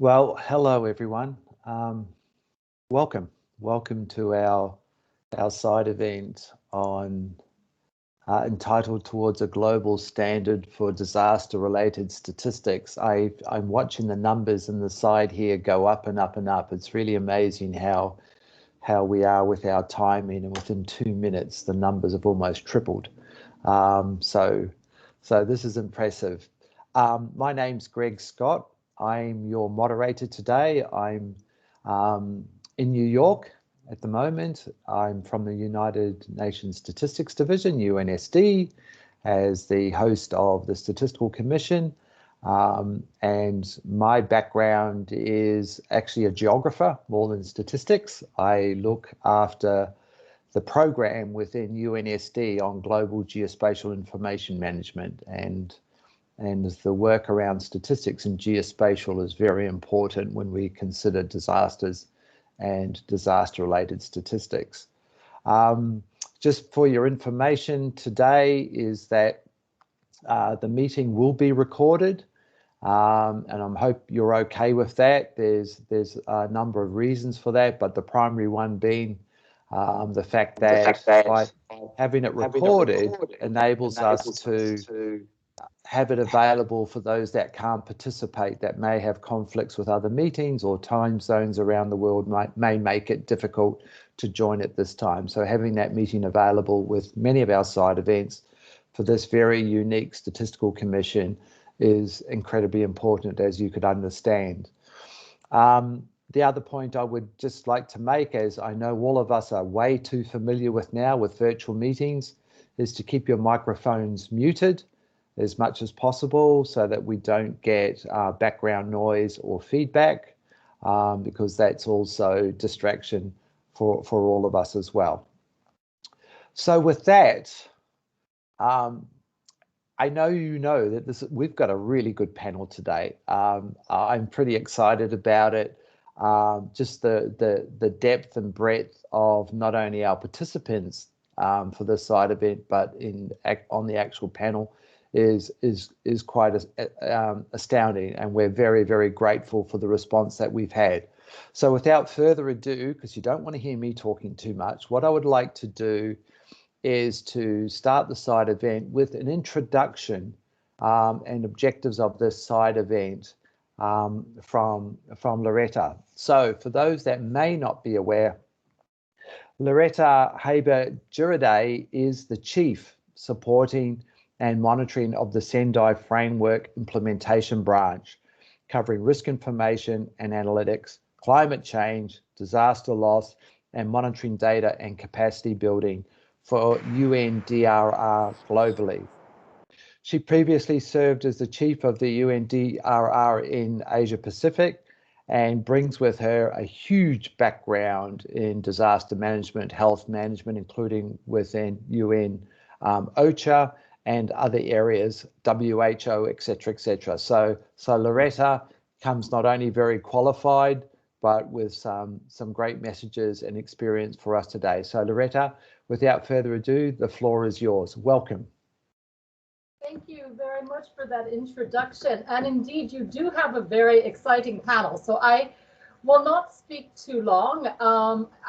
Well, hello everyone. Welcome to our side event on entitled Towards a Global Standard for Disaster-Related Statistics. I'm watching the numbers in the side here go up and up and up. It's really amazing how we are with our timing, and within 2 minutes the numbers have almost tripled. So this is impressive. My name's Greg Scott. I'm your moderator today. I'm in New York at the moment. I'm from the United Nations Statistics Division, UNSD, as the host of the Statistical Commission. And my background is actually a geographer more than statistics. I look after the program within UNSD on global geospatial information management, and the work around statistics and geospatial is very important when we consider disasters and disaster-related statistics. Just for your information today is that the meeting will be recorded, and I hope you're okay with that. There's a number of reasons for that, but the primary one being the fact that by having it recorded enables us to have it available for those that can't participate, that may have conflicts with other meetings or time zones around the world may make it difficult to join at this time. So having that meeting available with many of our side events for this very unique statistical commission is incredibly important, as you could understand. The other point I would just like to make, as I know all of us are way too familiar with now with virtual meetings, is to keep your microphones muted as much as possible so that we don't get background noise or feedback, because that's also distraction for all of us as well. So with that, I know you know that we've got a really good panel today. I'm pretty excited about it. Just the depth and breadth of not only our participants for this side event, but on the actual panel is quite astounding, and we're very, very grateful for the response that we've had. So without further ado, because you don't want to hear me talking too much, what I would like to do is to start the side event with an introduction and objectives of this side event from Loretta. So for those that may not be aware, Loretta Haber-Juriday is the Chief Supporting and Monitoring of the Sendai Framework Implementation Branch, covering risk information and analytics, climate change, disaster loss, and monitoring data and capacity building for UNDRR globally. She previously served as the chief of the UNDRR in Asia Pacific and brings with her a huge background in disaster management, health management, including within UN OCHA and other areas, WHO, etc., etc. So Loretta comes not only very qualified, but with some great messages and experience for us today. So Loretta, without further ado, the floor is yours. Welcome. Thank you very much for that introduction. And indeed, you do have a very exciting panel. So I will not speak too long.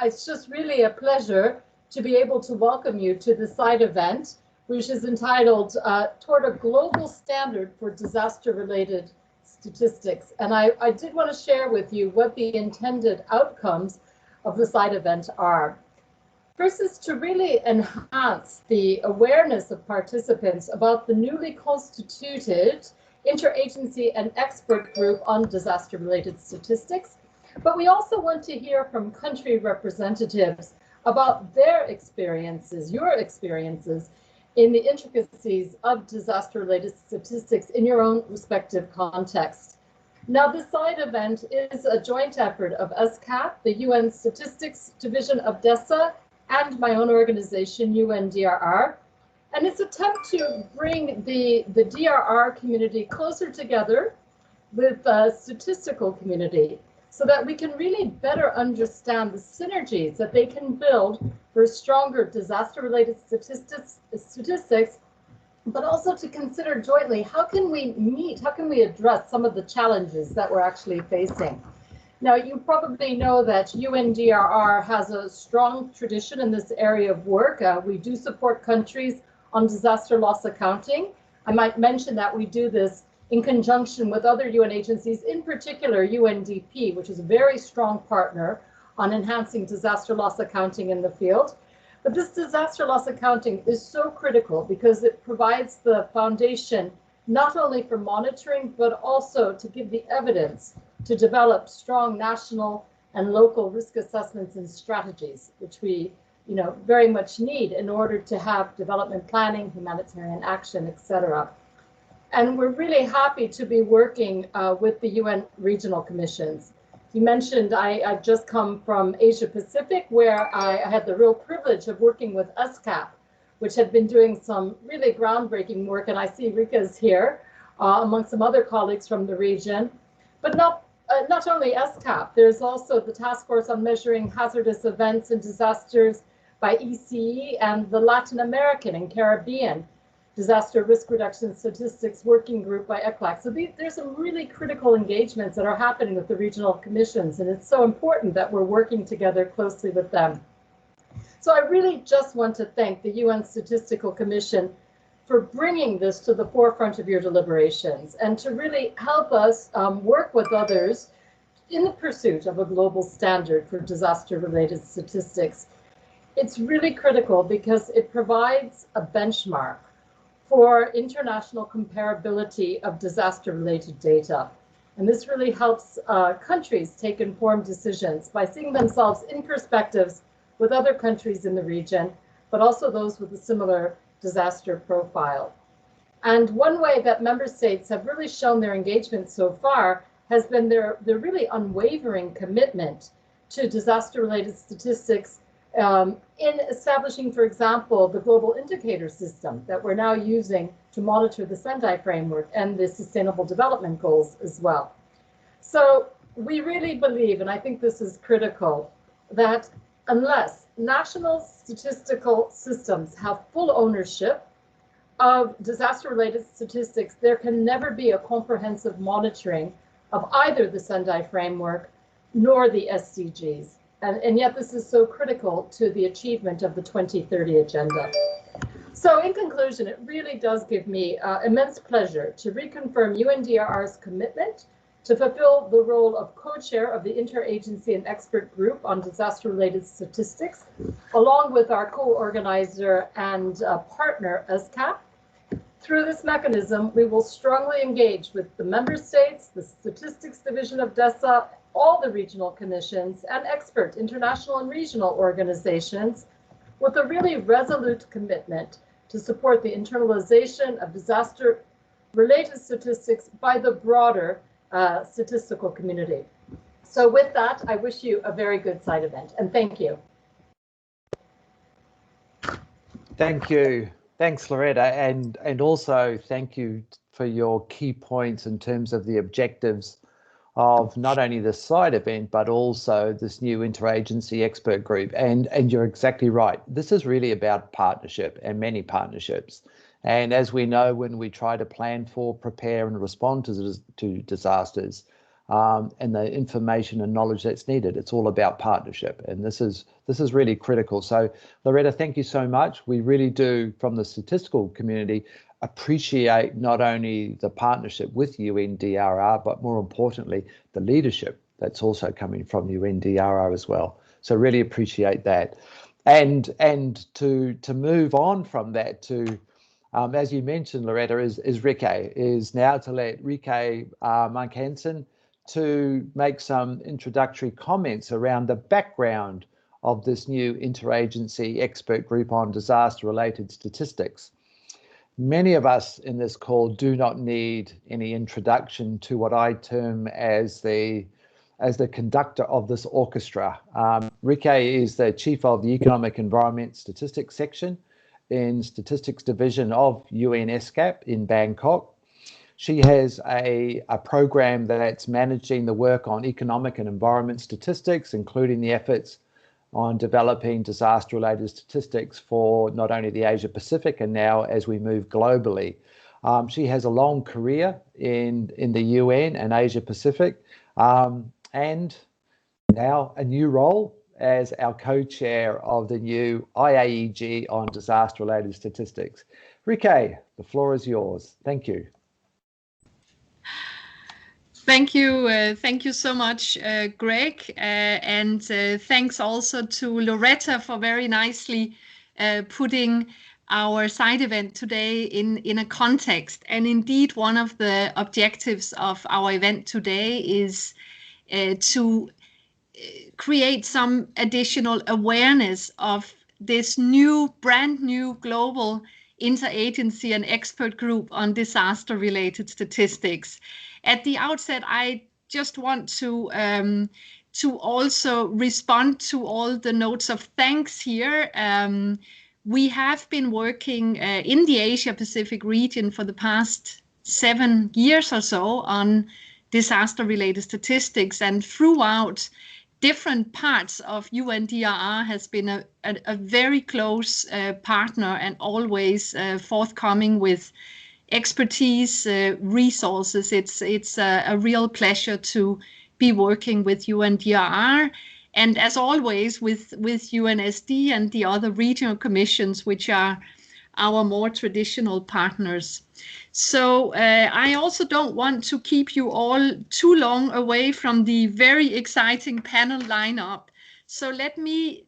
It's just really a pleasure to be able to welcome you to the side event, which is entitled Toward a Global Standard for Disaster-Related Statistics. And I did want to share with you what the intended outcomes of the side event are. First is to really enhance the awareness of participants about the newly constituted interagency and expert group on disaster-related statistics. But we also want to hear from country representatives about their experiences, your experiences, in the intricacies of disaster-related statistics in your own respective context. Now, this side event is a joint effort of ESCAP, the UN Statistics Division of DESA, and my own organization, UNDRR. And it's an attempt to bring the DRR community closer together with the statistical community so that we can really better understand the synergies that they can build for stronger disaster-related statistics but also to consider jointly, how can we address some of the challenges that we're actually facing? Now, you probably know that UNDRR has a strong tradition in this area of work. We do support countries on disaster loss accounting. I might mention that we do this in conjunction with other UN agencies, in particular UNDP, which is a very strong partner on enhancing disaster loss accounting in the field. But this disaster loss accounting is so critical because it provides the foundation not only for monitoring, but also to give the evidence to develop strong national and local risk assessments and strategies, which we very much need in order to have development planning, humanitarian action, etc. And we're really happy to be working with the UN regional commissions. You mentioned I've just come from Asia Pacific, where I had the real privilege of working with ESCAP, which had been doing some really groundbreaking work. And I see Rika's here, among some other colleagues from the region. But not only ESCAP, there's also the Task Force on Measuring Hazardous Events and Disasters by ECE and the Latin American and Caribbean Disaster Risk Reduction Statistics Working Group by ECLAC. So there's some really critical engagements that are happening with the regional commissions, and it's so important that we're working together closely with them. So I really just want to thank the UN Statistical Commission for bringing this to the forefront of your deliberations and to really help us work with others in the pursuit of a global standard for disaster-related statistics. It's really critical because it provides a benchmark for international comparability of disaster-related data. And this really helps countries take informed decisions by seeing themselves in perspectives with other countries in the region, but also those with a similar disaster profile. And one way that member states have really shown their engagement so far has been their really unwavering commitment to disaster-related statistics in establishing, for example, the global indicator system that we're now using to monitor the Sendai framework and the Sustainable Development Goals as well. So we really believe, and I think this is critical, that unless national statistical systems have full ownership of disaster-related statistics, there can never be a comprehensive monitoring of either the Sendai framework nor the SDGs. And yet this is so critical to the achievement of the 2030 agenda. So in conclusion, it really does give me immense pleasure to reconfirm UNDRR's commitment to fulfill the role of co-chair of the Interagency and Expert Group on Disaster-Related Statistics, along with our co-organizer and partner, ESCAP. Through this mechanism, we will strongly engage with the member states, the Statistics Division of DESA, all the regional commissions, and expert international and regional organizations with a really resolute commitment to support the internalization of disaster-related statistics by the broader statistical community. So with that, I wish you a very good side event, and thank you. Thank you. Thanks, Loretta, and also thank you for your key points in terms of the objectives of not only the side event, but also this new interagency expert group. And you're exactly right. This is really about partnership and many partnerships. And as we know, when we try to plan for, prepare and respond to disasters and the information and knowledge that's needed, it's all about partnership. And this is really critical. So Loretta, thank you so much. We really do, from the statistical community, appreciate not only the partnership with UNDRR, but more importantly, the leadership that's also coming from UNDRR as well. So really appreciate that. And to move on from that to, as you mentioned, Loretta, is Rike, is now to let Rike Monk Hansen to make some introductory comments around the background of this new interagency expert group on disaster-related statistics. Many of us in this call do not need any introduction to what I term as the conductor of this orchestra. Rike is the chief of the Economic Environment Statistics section in Statistics Division of UN ESCAP in Bangkok. She has a program that's managing the work on economic and environment statistics, including the efforts on developing disaster-related statistics for not only the Asia Pacific and now as we move globally. She has a long career in the UN and Asia Pacific, and now a new role as our co-chair of the new IAEG on disaster-related statistics. Rike, the floor is yours. Thank you. Thank you so much, Greg, and thanks also to Loretta for very nicely putting our side event today in a context. And indeed, one of the objectives of our event today is to create some additional awareness of this brand new global interagency and expert group on disaster-related statistics. At the outset, I just want to also respond to all the notes of thanks here. We have been working in the Asia Pacific region for the past 7 years or so on disaster-related statistics, and throughout different parts of UNDRR has been a very close partner and always forthcoming with expertise, resources. It's a real pleasure to be working with UNDRR, and as always with UNSD and the other regional commissions, which are our more traditional partners. So I also don't want to keep you all too long away from the very exciting panel lineup. So let me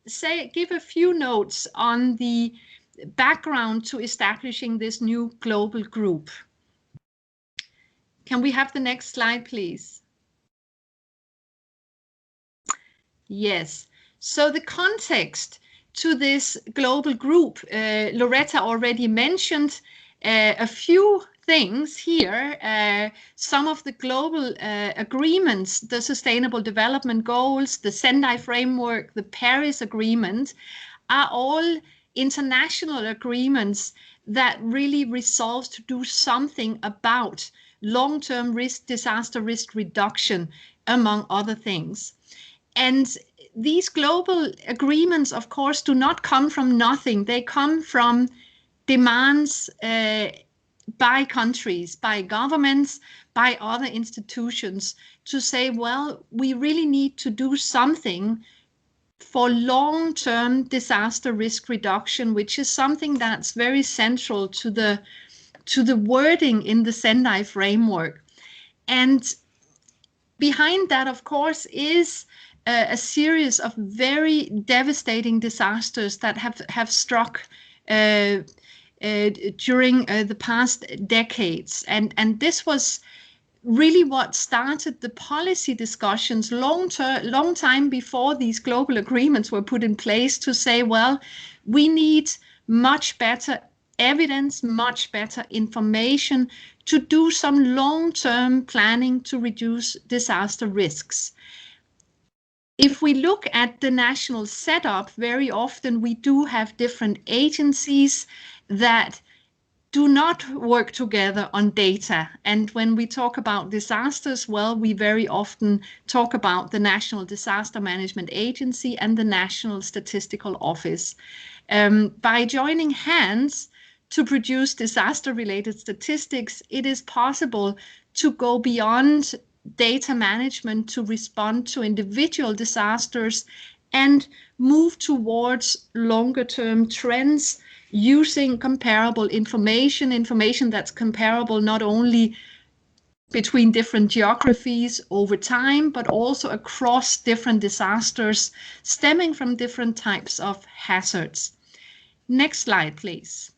give a few notes on the background to establishing this new global group. Can we have the next slide, please? Yes. So the context to this global group, Loretta already mentioned a few things here. Some of the global agreements, the Sustainable Development Goals, the Sendai Framework, the Paris Agreement, are all international agreements that really resolve to do something about long-term disaster risk reduction, among other things. And these global agreements, of course, do not come from nothing. They come from demands by countries, by governments, by other institutions to say, well, we really need to do something for long-term disaster risk reduction, which is something that's very central to the wording in the Sendai framework. And behind that, of course, is a series of very devastating disasters that have struck during the past decades. And this was really what started the policy discussions long time before these global agreements were put in place, to say, well, we need much better evidence, much better information to do some long-term planning to reduce disaster risks. If we look at the national setup, very often we do have different agencies that do not work together on data. And when we talk about disasters, well, we very often talk about the National Disaster Management Agency and the National Statistical Office. By joining hands to produce disaster-related statistics, it is possible to go beyond data management to respond to individual disasters and move towards longer-term trends using comparable information that's comparable not only between different geographies over time, but also across different disasters stemming from different types of hazards. Next slide, please.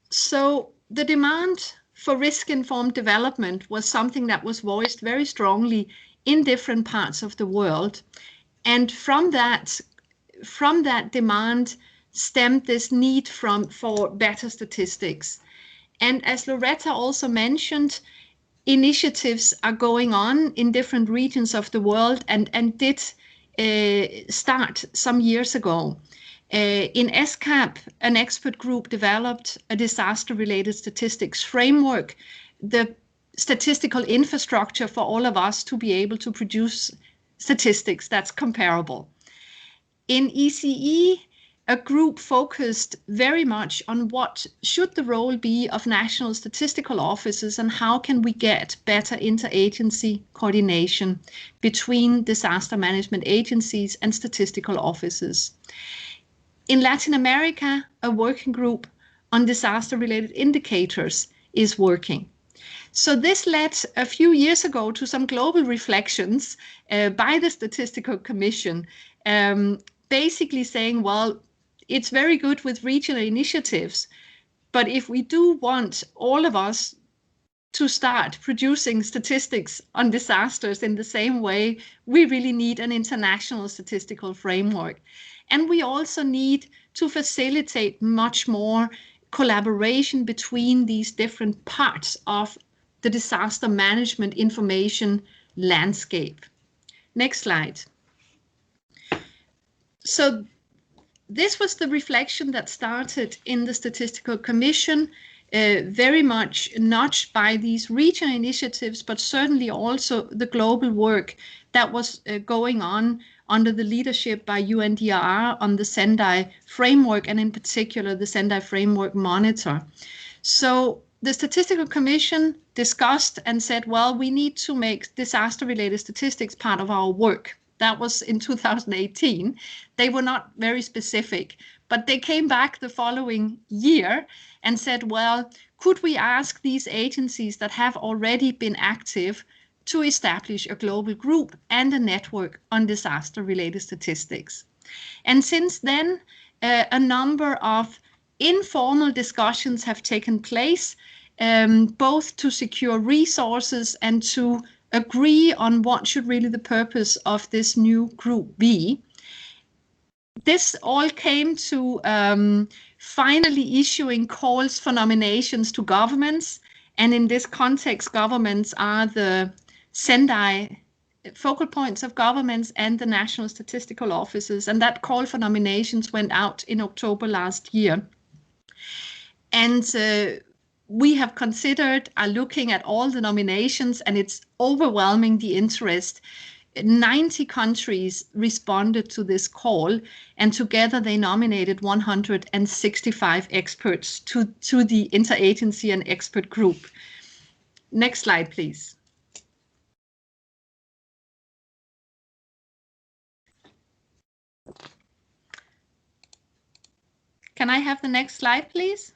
So the demand for risk-informed development was something that was voiced very strongly in different parts of the world. And from that demand stemmed this need for better statistics. And as Loretta also mentioned, initiatives are going on in different regions of the world and did start some years ago. In ESCAP, an expert group developed a disaster-related statistics framework, the statistical infrastructure for all of us to be able to produce statistics that's comparable. In ECE, a group focused very much on what should the role be of national statistical offices and how can we get better interagency coordination between disaster management agencies and statistical offices. In Latin America, a working group on disaster-related indicators is working. So this led a few years ago to some global reflections by the Statistical Commission, basically saying, well, it's very good with regional initiatives, but if we do want all of us to start producing statistics on disasters in the same way, we really need an international statistical framework. And we also need to facilitate much more collaboration between these different parts of the disaster management information landscape. Next slide. So this was the reflection that started in the Statistical Commission, very much nudged by these regional initiatives, but certainly also the global work that was going on under the leadership by UNDRR on the Sendai framework, and in particular the Sendai Framework Monitor. So the Statistical Commission discussed and said, well, we need to make disaster-related statistics part of our work. That was in 2018. They were not very specific, but they came back the following year and said, well, could we ask these agencies that have already been active to establish a global group and a network on disaster-related statistics? And since then, a number of informal discussions have taken place, both to secure resources and to agree on what should really the purpose of this new group be. This all came to finally issuing calls for nominations to governments. And in this context, governments are the Sendai focal points of governments and the national statistical offices. And that call for nominations went out in October last year. And we have considered, are looking at all the nominations, and it's overwhelming the interest. 90 countries responded to this call, and together they nominated 165 experts to the interagency and expert group. Next slide, please. Can I have the next slide, please?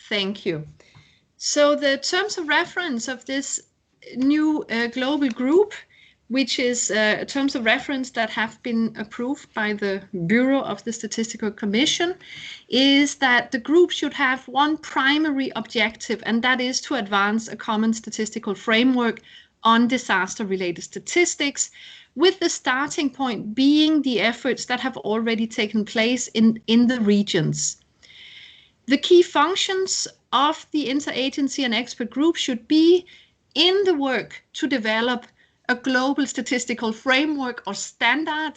Thank you. So the terms of reference of this new global group, which is terms of reference that have been approved by the Bureau of the Statistical Commission, is that the group should have one primary objective, and that is to advance a common statistical framework on disaster-related statistics, with the starting point being the efforts that have already taken place in the regions. The key functions of the interagency and expert group should be in the work to develop a global statistical framework or standard,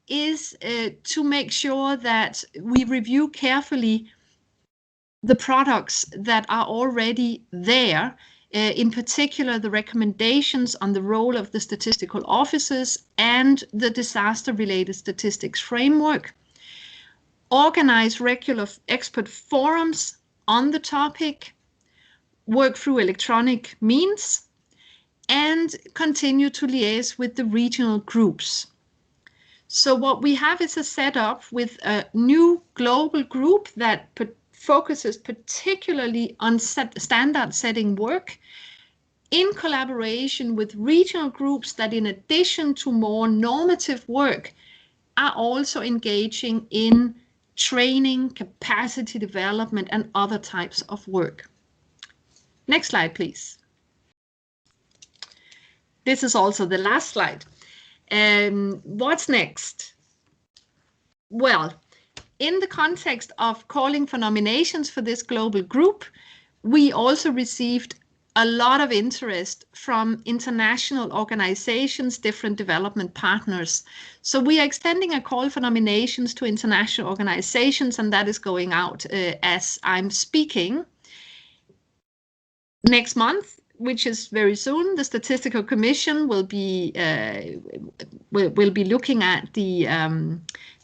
is to make sure that we review carefully the products that are already there, in particular the recommendations on the role of the statistical offices and the disaster-related statistics framework. Organize regular expert forums on the topic, work through electronic means, and continue to liaise with the regional groups. So what we have is a setup with a new global group that focuses particularly on standard setting work in collaboration with regional groups that, in addition to more normative work, are also engaging in training, capacity development, and other types of work. Next slide, please. This is also the last slide. What's next? Well, in the context of calling for nominations for this global group, we also received a lot of interest from international organizations, different development partners. So we are extending a call for nominations to international organizations, and that is going out as I'm speaking. Next month, which is very soon, the Statistical Commission will be looking at the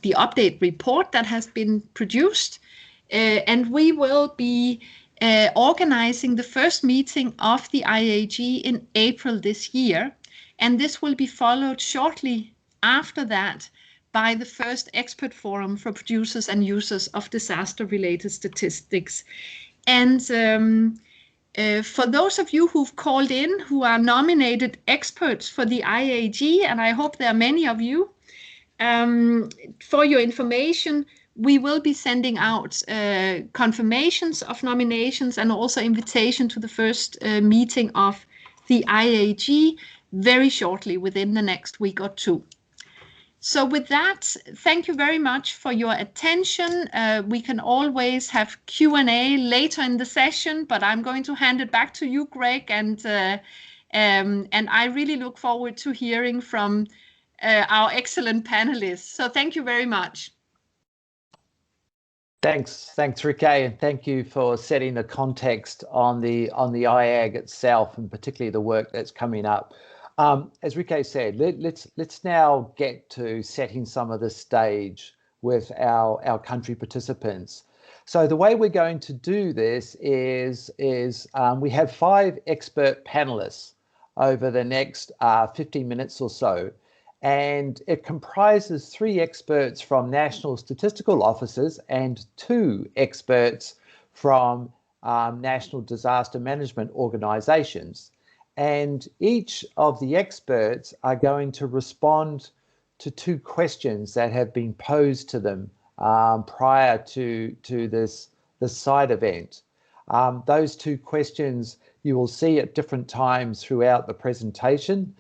update report that has been produced, and we will be organizing the first meeting of the IAEG in April this year, and this will be followed shortly after that by the first expert forum for producers and users of disaster-related statistics. And for those of you who've called in, who are nominated experts for the IAEG, and I hope there are many of you, for your information, we will be sending out confirmations of nominations and also invitation to the first meeting of the IAEG very shortly, within the next week or two. So with that, thank you very much for your attention. We can always have Q&A later in the session, but I'm going to hand it back to you, Greg, and I really look forward to hearing from our excellent panelists. So thank you very much. Thanks, Rike, and thank you for setting the context on the IAG itself, and particularly the work that's coming up. As Rike said, let's now get to setting some of the stage with our country participants. So the way we're going to do this is we have 5 expert panelists over the next 15 minutes or so. And it comprises 3 experts from national statistical offices and 2 experts from national disaster management organizations. And each of the experts are going to respond to 2 questions that have been posed to them prior to this side event. Those 2 questions you will see at different times throughout the presentation.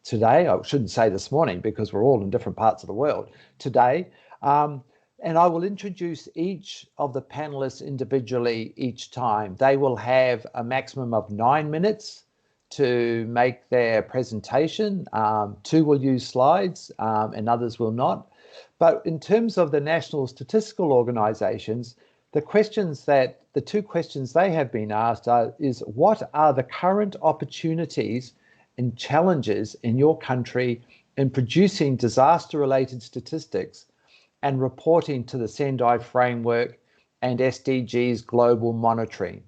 Today, I shouldn't say this morning because we're all in different parts of the world today, and I will introduce each of the panelists individually each time. They will have a maximum of 9 minutes to make their presentation. 2 will use slides and others will not. But in terms of the national statistical organizations, the 2 questions they have been asked is what are the current opportunities and challenges in your country in producing disaster-related statistics and reporting to the Sendai framework and SDGs global monitoring?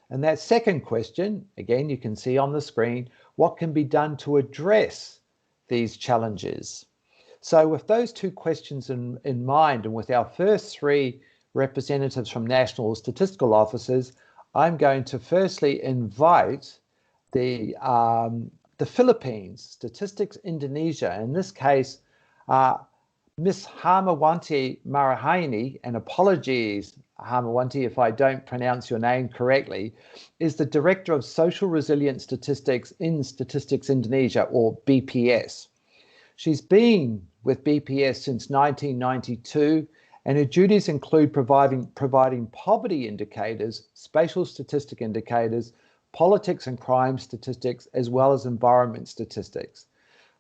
And that second question, again, you can see on the screen, what can be done to address these challenges? So with those 2 questions in mind, and with our first 3 representatives from national statistical offices, I'm going to firstly invite the Philippines, Statistics Indonesia, in this case, Ms. Hamawanti Marahaini, and apologies, Hamawanti, if I don't pronounce your name correctly, is the Director of Social Resilience Statistics in Statistics Indonesia, or BPS. She's been with BPS since 1992, and her duties include providing poverty indicators, spatial statistic indicators, politics and crime statistics, as well as environment statistics.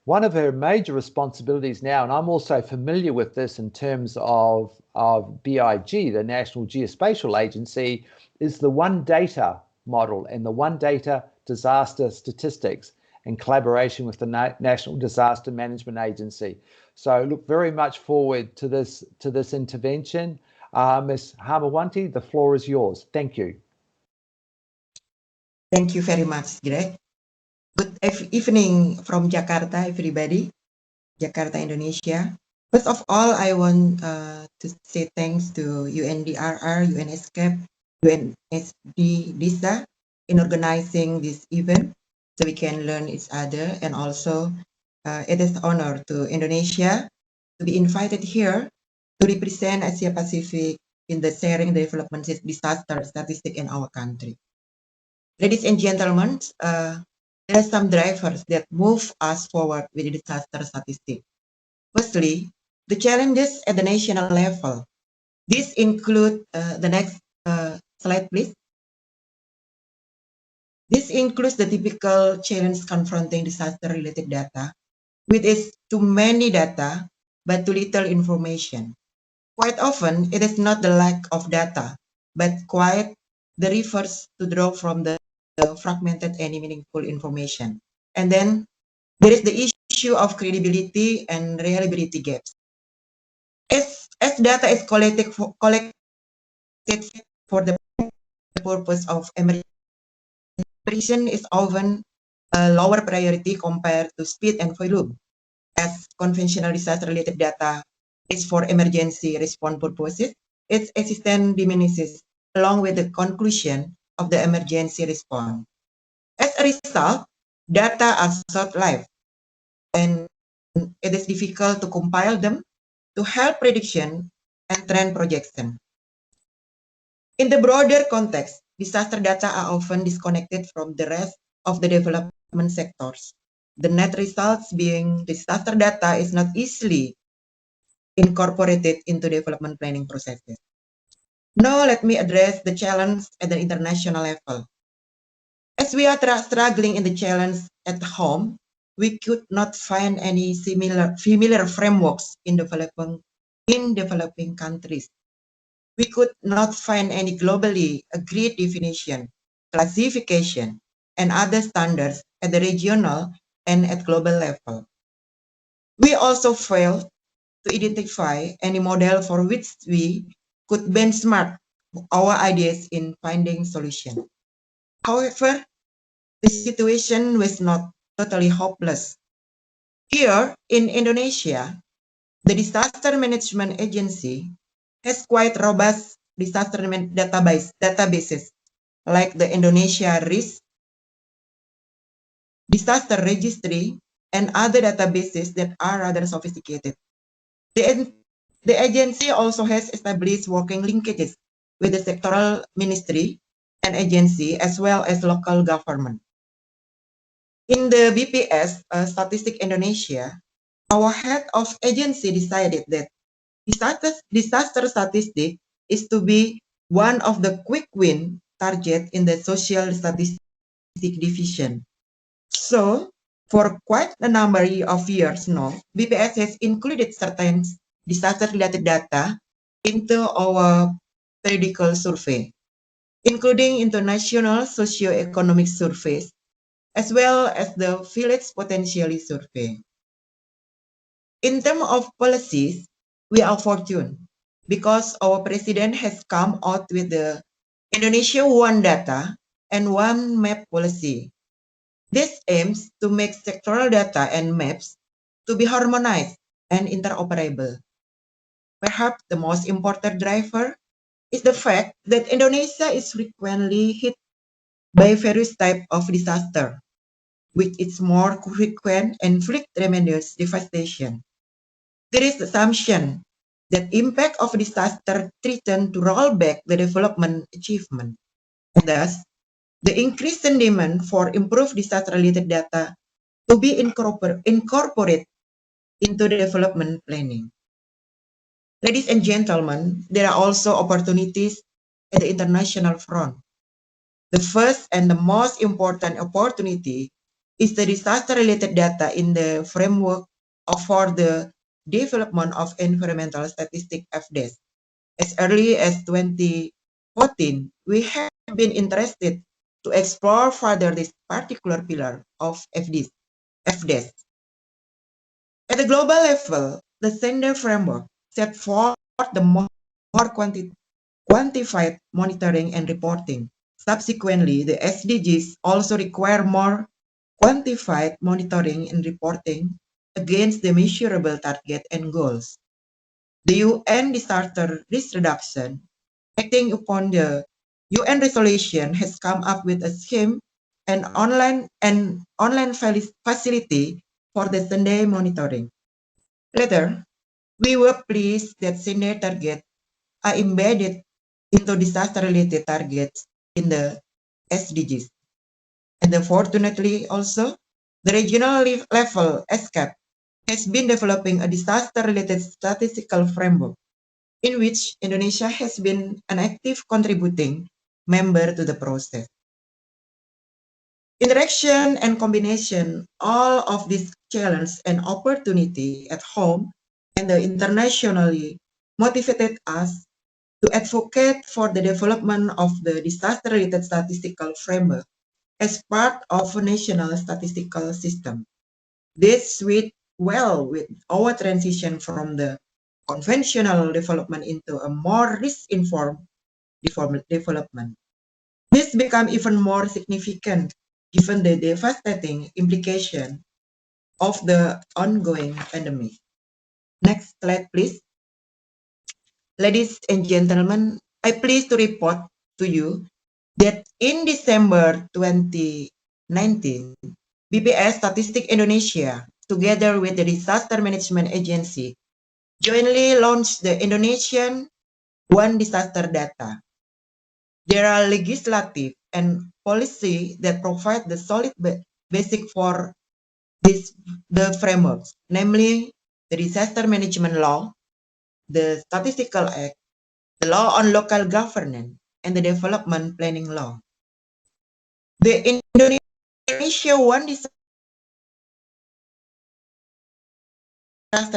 One of her major responsibilities now, and I'm also familiar with this in terms of BIG, the National Geospatial Agency, is the One Data model and the One Data disaster statistics in collaboration with the National Disaster Management Agency. So look very much forward to this intervention. Ms. Hamawanti, the floor is yours. Thank you. Thank you very much, Greg. Good evening from Jakarta, everybody. Jakarta, Indonesia. First of all, I want to say thanks to UNDRR, ESCAP, UNSD, in organizing this event so we can learn each other. And also, it is an honor to Indonesia to be invited here to represent Asia Pacific in the sharing development disaster statistics in our country. Ladies and gentlemen, there are some drivers that move us forward with the disaster statistics. Firstly, the challenges at the national level. This include the next slide, please. This includes the typical challenge confronting disaster-related data, which is too many data, but too little information. Quite often, it is not the lack of data, but quite the reverse to draw from the fragmented any meaningful information. And then there is the issue of credibility and reliability gaps. As data is collected for the purpose of emergency, precision is often a lower priority compared to speed and volume, as conventional disaster-related data is for emergency response purposes. Its existence diminishes along with the conclusion of the emergency response. As a result, data are short-lived, and it is difficult to compile them to help prediction and trend projection. In the broader context, disaster data are often disconnected from the rest of the development sectors. The net results being disaster data is not easily incorporated into development planning processes. Now let me address the challenge at the international level. As we are struggling in the challenge at home, we could not find any familiar frameworks in developing countries. We could not find any globally agreed definition, classification, and other standards at the regional and at global level. We also failed to identify any model for which we could benchmark our ideas in finding solutions. However, the situation was not totally hopeless. Here in Indonesia, the Disaster Management Agency has quite robust disaster databases like the Indonesia Risk, Disaster Registry, and other databases that are rather sophisticated. The agency also has established working linkages with the sectoral ministry and agency as well as local government. In the BPS, Statistic Indonesia, our head of agency decided that disaster statistic is to be one of the quick win target in the social statistic division. So, for quite a number of years now, BPS has included certain disaster-related data into our periodical survey, including international socio-economic surveys, as well as the village potentially survey. In terms of policies, we are fortunate because our president has come out with the Indonesia One Data and One Map policy. This aims to make sectoral data and maps to be harmonized and interoperable. Perhaps the most important driver is the fact that Indonesia is frequently hit by various types of disaster, with its more frequent and inflict tremendous devastation. There is the assumption that impact of disaster threaten to roll back the development achievement. And thus, the increasing demand for improved disaster-related data to be incorporated into development planning. Ladies and gentlemen, there are also opportunities at the international front. The first and the most important opportunity is the disaster-related data in the framework for the development of environmental statistics FDES. As early as 2014, we have been interested to explore further this particular pillar of FDES. At the global level, the Sender framework set forth the more quantified monitoring and reporting. Subsequently, the SDGs also require more quantified monitoring and reporting against the measurable target and goals. The UN Disaster Risk Reduction, acting upon the UN resolution, has come up with a scheme and online facility for the Sunday monitoring. Later, we were pleased that Sunday targets are embedded into disaster-related targets in the SDGs. And fortunately also, the regional level ESCAP has been developing a disaster-related statistical framework in which Indonesia has been an active contributing member to the process. Interaction and combination, all of these challenges and opportunity at home and internationally motivated us to advocate for the development of the disaster-related statistical framework as part of a national statistical system. This suits well with our transition from the conventional development into a more risk-informed development. This becomes even more significant given the devastating implication of the ongoing pandemic. Next slide, please. Ladies and gentlemen, I'm pleased to report to you that in December 2019, BPS Statistik Indonesia, together with the Disaster Management Agency, jointly launched the Indonesian One Disaster Data. There are legislative and policy that provide the solid basic for the frameworks, namely the Disaster Management Law, the Statistical Act, the Law on Local Governance, and the Development Planning Law. The Indonesia One Disaster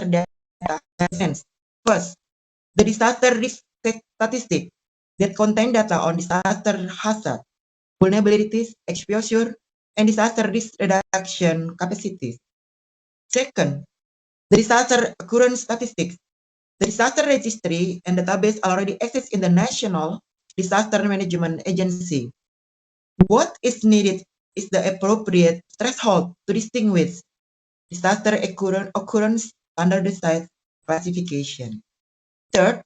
Data sense. First, the disaster risk statistic that contain data on disaster hazard, vulnerabilities, exposure, and disaster risk reduction capacities. Second, the disaster occurrence statistics. The disaster registry and database already exist in the National Disaster Management Agency. What is needed is the appropriate threshold to distinguish disaster occurrence standardized classification. Third,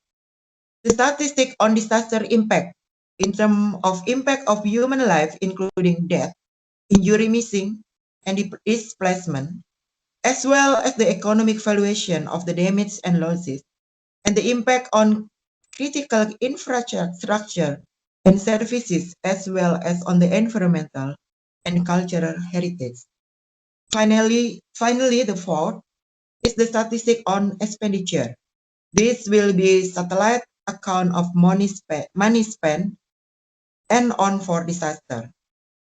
the statistic on disaster impact in terms of impact of human life, including death, injury, missing, and displacement, as well as the economic valuation of the damage and losses, and the impact on critical infrastructure and services, as well as on the environmental and cultural heritage. Finally, the fourth is the statistic on expenditure. This will be satellite account of money spent and on for disaster,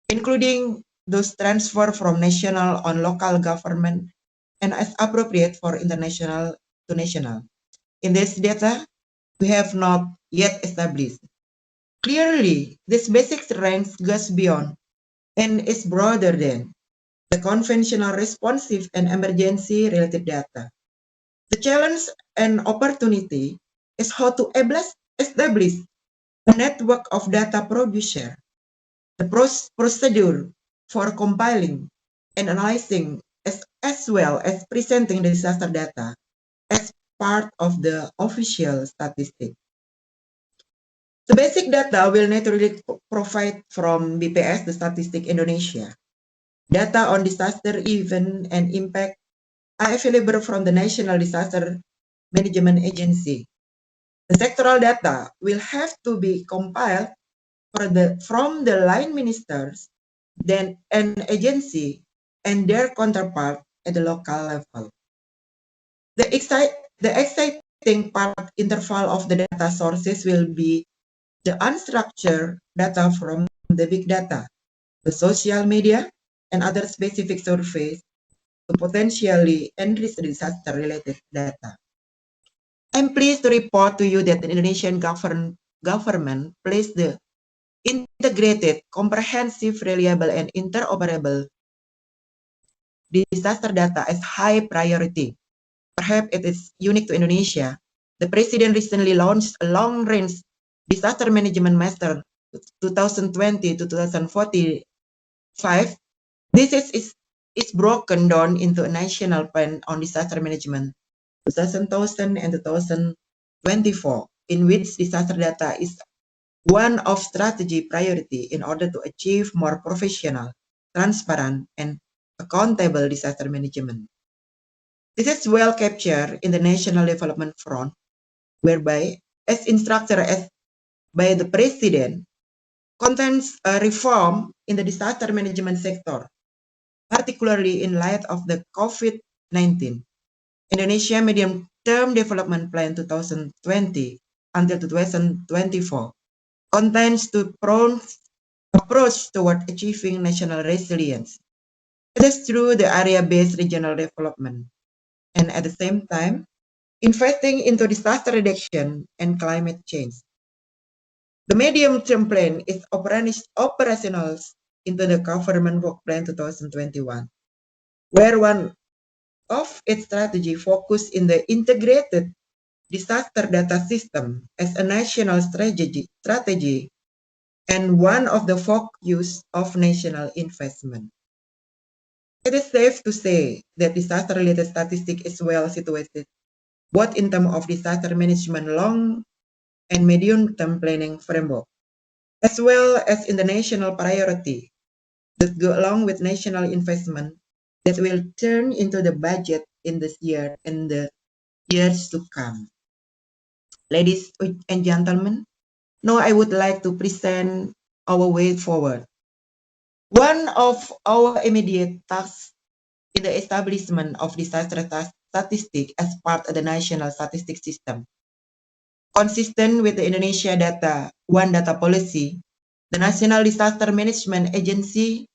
including those transfer from national on local government and as appropriate for international to national. In this data, we have not yet established. Clearly, this basic range goes beyond and is broader than the conventional responsive and emergency related data. The challenge and opportunity is how to establish a network of data producer, the procedure for compiling and analyzing as well as presenting the disaster data as part of the official statistic. The basic data will naturally provide from BPS, the Statistik Indonesia. Data on disaster event and impact are available from the National Disaster Management Agency. The sectoral data will have to be compiled from the line ministers, then an agency, and their counterpart at the local level. The exciting part interval of the data sources will be the unstructured data from the big data, the social media, and other specific surveys to potentially enrich the disaster-related data. I'm pleased to report to you that the Indonesian government placed the integrated, comprehensive, reliable, and interoperable disaster data as high priority. Perhaps it is unique to Indonesia. The President recently launched a long-range disaster management master 2020 to 2045. This is broken down into a national plan on disaster management 2000 and 2024, in which disaster data is one of strategy priority in order to achieve more professional, transparent, and accountable disaster management. This is well captured in the National Development Front, whereby, as instructed as by the President, contains a reform in the disaster management sector, particularly in light of the COVID-19. Indonesia Medium-Term Development Plan 2020 until 2024 contains two approach toward achieving national resilience. It is through the area-based regional development, and at the same time, investing into disaster reduction and climate change. The medium-term plan is operational into the Government Work Plan 2021, where one of its strategy focused in the integrated disaster data system as a national strategy and one of the focus of national investment. It is safe to say that disaster-related statistics is well situated, both in terms of disaster management long and medium-term planning framework, as well as in the national priority that go along with national investment that will turn into the budget in this year and the years to come. Ladies and gentlemen, now I would like to present our way forward. One of our immediate tasks in the establishment of disaster statistics as part of the national statistics system. Consistent with the Indonesia One Data policy, the National Disaster Management Agency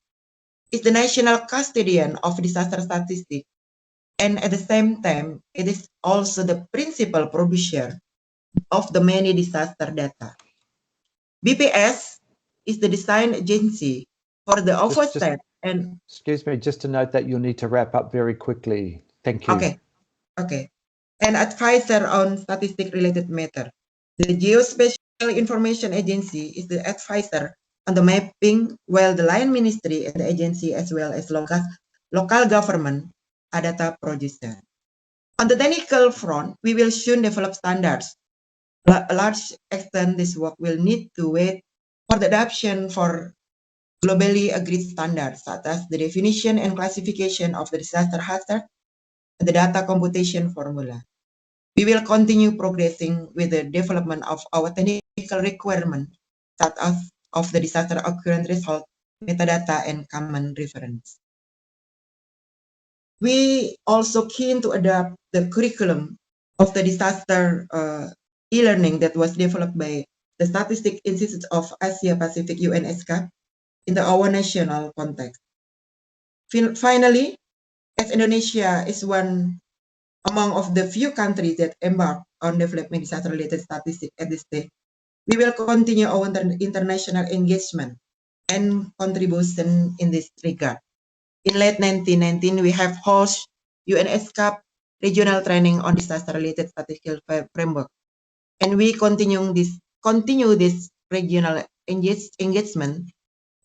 is the national custodian of disaster statistics, and at the same time, it is also the principal producer of the many disaster data. BPS is the design agency for the oversight and... Excuse me, just to note that you'll need to wrap up very quickly. Thank you. Okay. An advisor on statistic-related matter. The Geospatial Information Agency is the advisor on the mapping, while the line ministry and the agency as well as local government are data producer. On the technical front, we will soon develop standards. A large extent, this work will need to wait for the adoption for globally agreed standards, such as the definition and classification of the disaster hazard and the data computation formula. We will continue progressing with the development of our technical requirements, such as of the disaster occurrence result, metadata, and common reference. We also keen to adopt the curriculum of the disaster e-learning that was developed by the Statistics Institute of Asia Pacific UN ESCAP in our national context. Finally, as Indonesia is one among of the few countries that embark on developing disaster-related statistics at this stage, we will continue our international engagement and contribution in this regard. In late 2019, we have hosted UN ESCAP regional training on disaster-related statistical framework, and we continue this regional engagement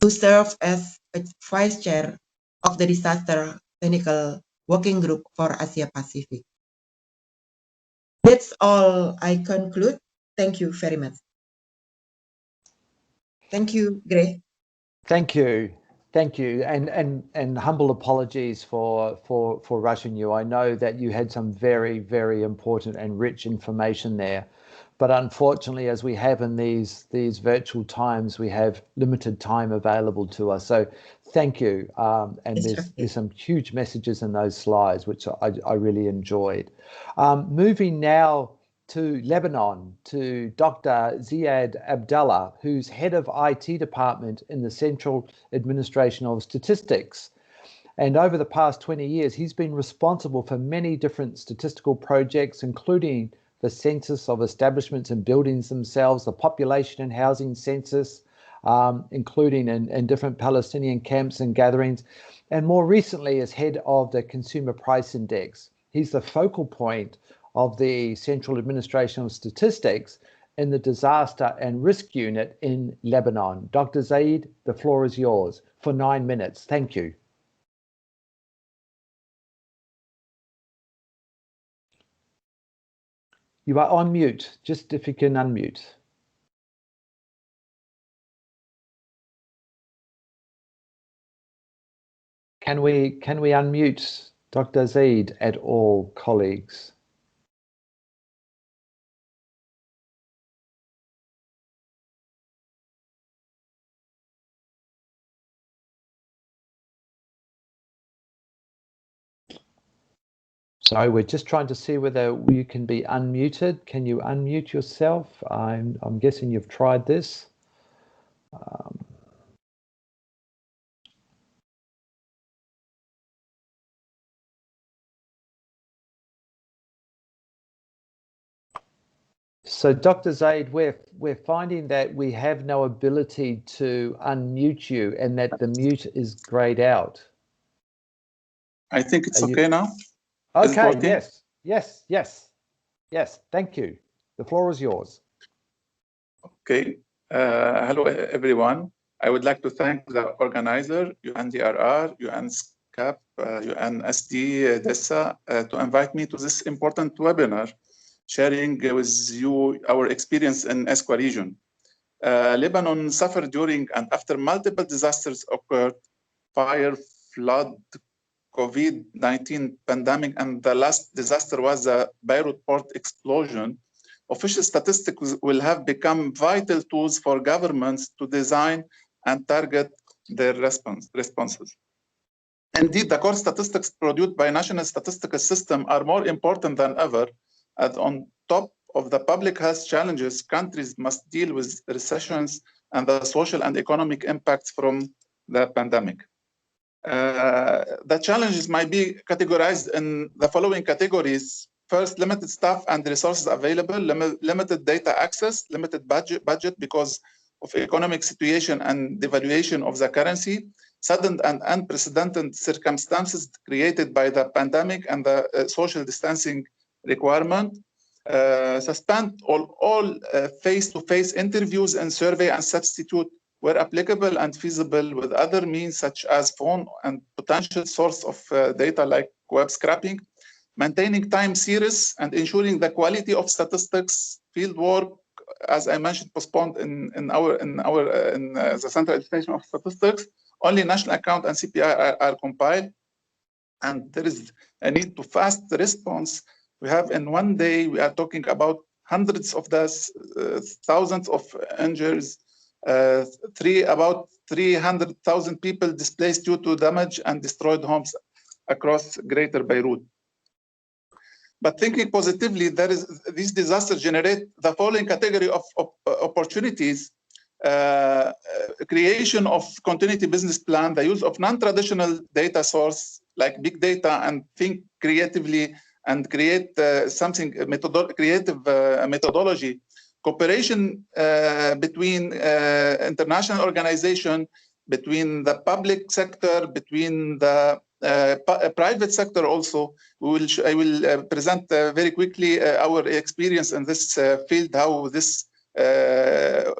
to serve as a vice chair of the disaster technical working group for Asia Pacific. That's all I conclude. Thank you very much. Thank you, Greg. Thank you. Thank you. And humble apologies for rushing you. I know that you had some very, very important and rich information there. But unfortunately, as we have in these virtual times, we have limited time available to us. So thank you. And there's some huge messages in those slides, which I really enjoyed. Moving now to Lebanon, to Dr. Ziad Abdallah, who's head of IT department in the Central Administration of Statistics. And over the past 20 years, he's been responsible for many different statistical projects, including the census of establishments and buildings themselves, the population and housing census, including in different Palestinian camps and gatherings, and more recently as head of the Consumer Price Index. He's the focal point of the Central Administration of Statistics in the Disaster and Risk Unit in Lebanon. Dr. Zaid, the floor is yours for 9 minutes. Thank you. You are on mute, just if you can unmute. Can we unmute Dr. Zaid at all, colleagues? Sorry, we're just trying to see whether you can be unmuted. Can you unmute yourself? I'm guessing you've tried this. So, Dr. Zaid, we're finding that we have no ability to unmute you and that the mute is grayed out. I think it's okay now. Okay, yes. Thank you. The floor is yours. Okay. Hello, everyone. I would like to thank the organizer, UNDRR, ESCAP, UNSD, DESA, to invite me to this important webinar, sharing with you our experience in ESCWA region. Lebanon suffered during and after multiple disasters occurred: fire, flood, COVID-19 pandemic, and the last disaster was the Beirut port explosion. Official statistics will have become vital tools for governments to design and target their responses. Indeed, the core statistics produced by national statistical system are more important than ever, as on top of the public health challenges, countries must deal with recessions and the social and economic impacts from the pandemic. The challenges might be categorized in the following categories. First, limited staff and resources available, limited data access, limited budget because of economic situation and devaluation of the currency, sudden and unprecedented circumstances created by the pandemic and the social distancing requirement, suspend all face-to-face interviews and survey and substitute where applicable and feasible with other means such as phone and potential source of data like web scraping, maintaining time series and ensuring the quality of statistics, field work, as I mentioned, postponed in the Central Administration of Statistics. Only national account and CPI are compiled, and there is a need to fast response. We have in one day, we are talking about hundreds of deaths, thousands of injuries, about 300,000 people displaced due to damage and destroyed homes across Greater Beirut. But thinking positively, these disasters generate the following category of opportunities: creation of continuity business plan, the use of non-traditional data source like big data, and think creatively and create something creative methodology. Cooperation between international organization, between the public sector, between the private sector also. I will present very quickly our experience in this field, how this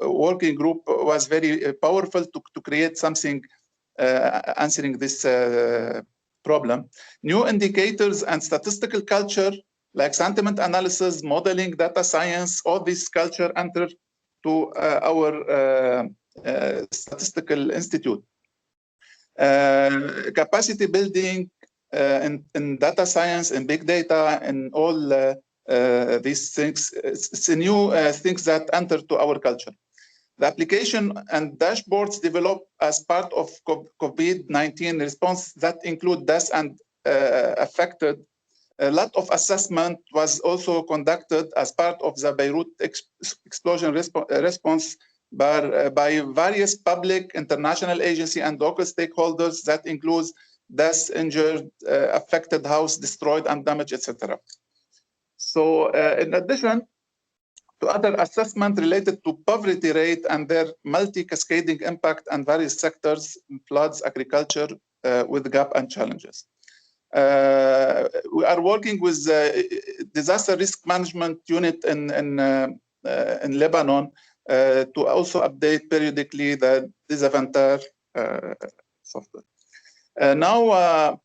working group was very powerful to create something answering this problem. New indicators and statistical culture like sentiment analysis, modeling, data science, all this culture enter to our statistical institute. Capacity building in data science and big data and all these things, it's new things that enter to our culture. The application and dashboards developed as part of COVID-19 response that include deaths and affected. A lot of assessment was also conducted as part of the Beirut explosion response by various public, international agency and local stakeholders that includes deaths, injured, affected house, destroyed and damaged, etc. So in addition to other assessment related to poverty rate and their multi-cascading impact on various sectors, floods, agriculture, with gap and challenges. We are working with disaster risk management unit in Lebanon to also update periodically the Disavantar software. Now,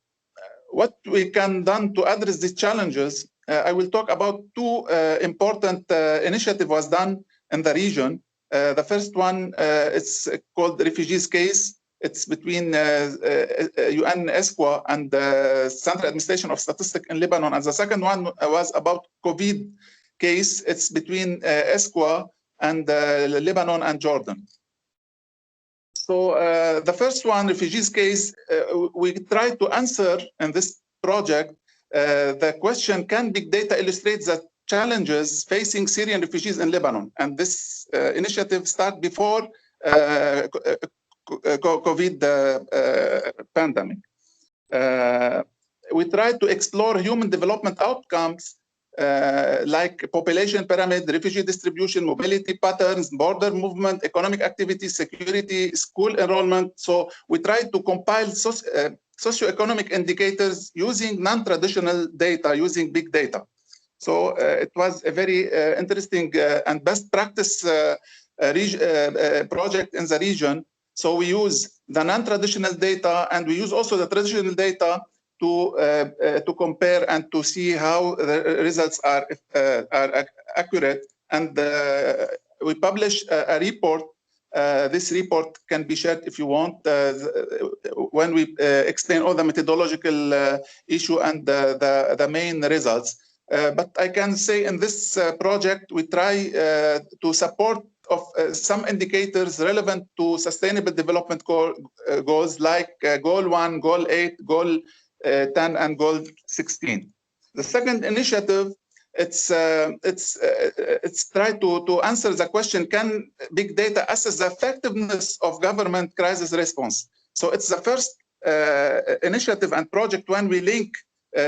what we can done to address these challenges, I will talk about two important initiatives was done in the region. The first one it's called Refugees Case. It's between ESCWA and the Central Administration of Statistics in Lebanon. And the second one was about COVID case. It's between ESCWA and Lebanon and Jordan. So the first one, Refugees Case, we tried to answer in this project the question, can big data illustrate the challenges facing Syrian refugees in Lebanon? And this initiative started before COVID pandemic. We tried to explore human development outcomes like population pyramid, refugee distribution, mobility patterns, border movement, economic activity, security, school enrollment. So we try to compile socioeconomic indicators using non-traditional data, using big data. So it was a very interesting and best practice project in the region. So we use the non-traditional data and we use also the traditional data to compare and to see how the results are accurate. And we publish a report. This report can be shared if you want, when we explain all the methodological issue and the main results. But I can say in this project, we try to support of some indicators relevant to sustainable development goals like Goal 1, Goal 8, Goal 10, and Goal 16. The second initiative, it's try to answer the question, can big data assess the effectiveness of government crisis response? So it's the first initiative and project when we link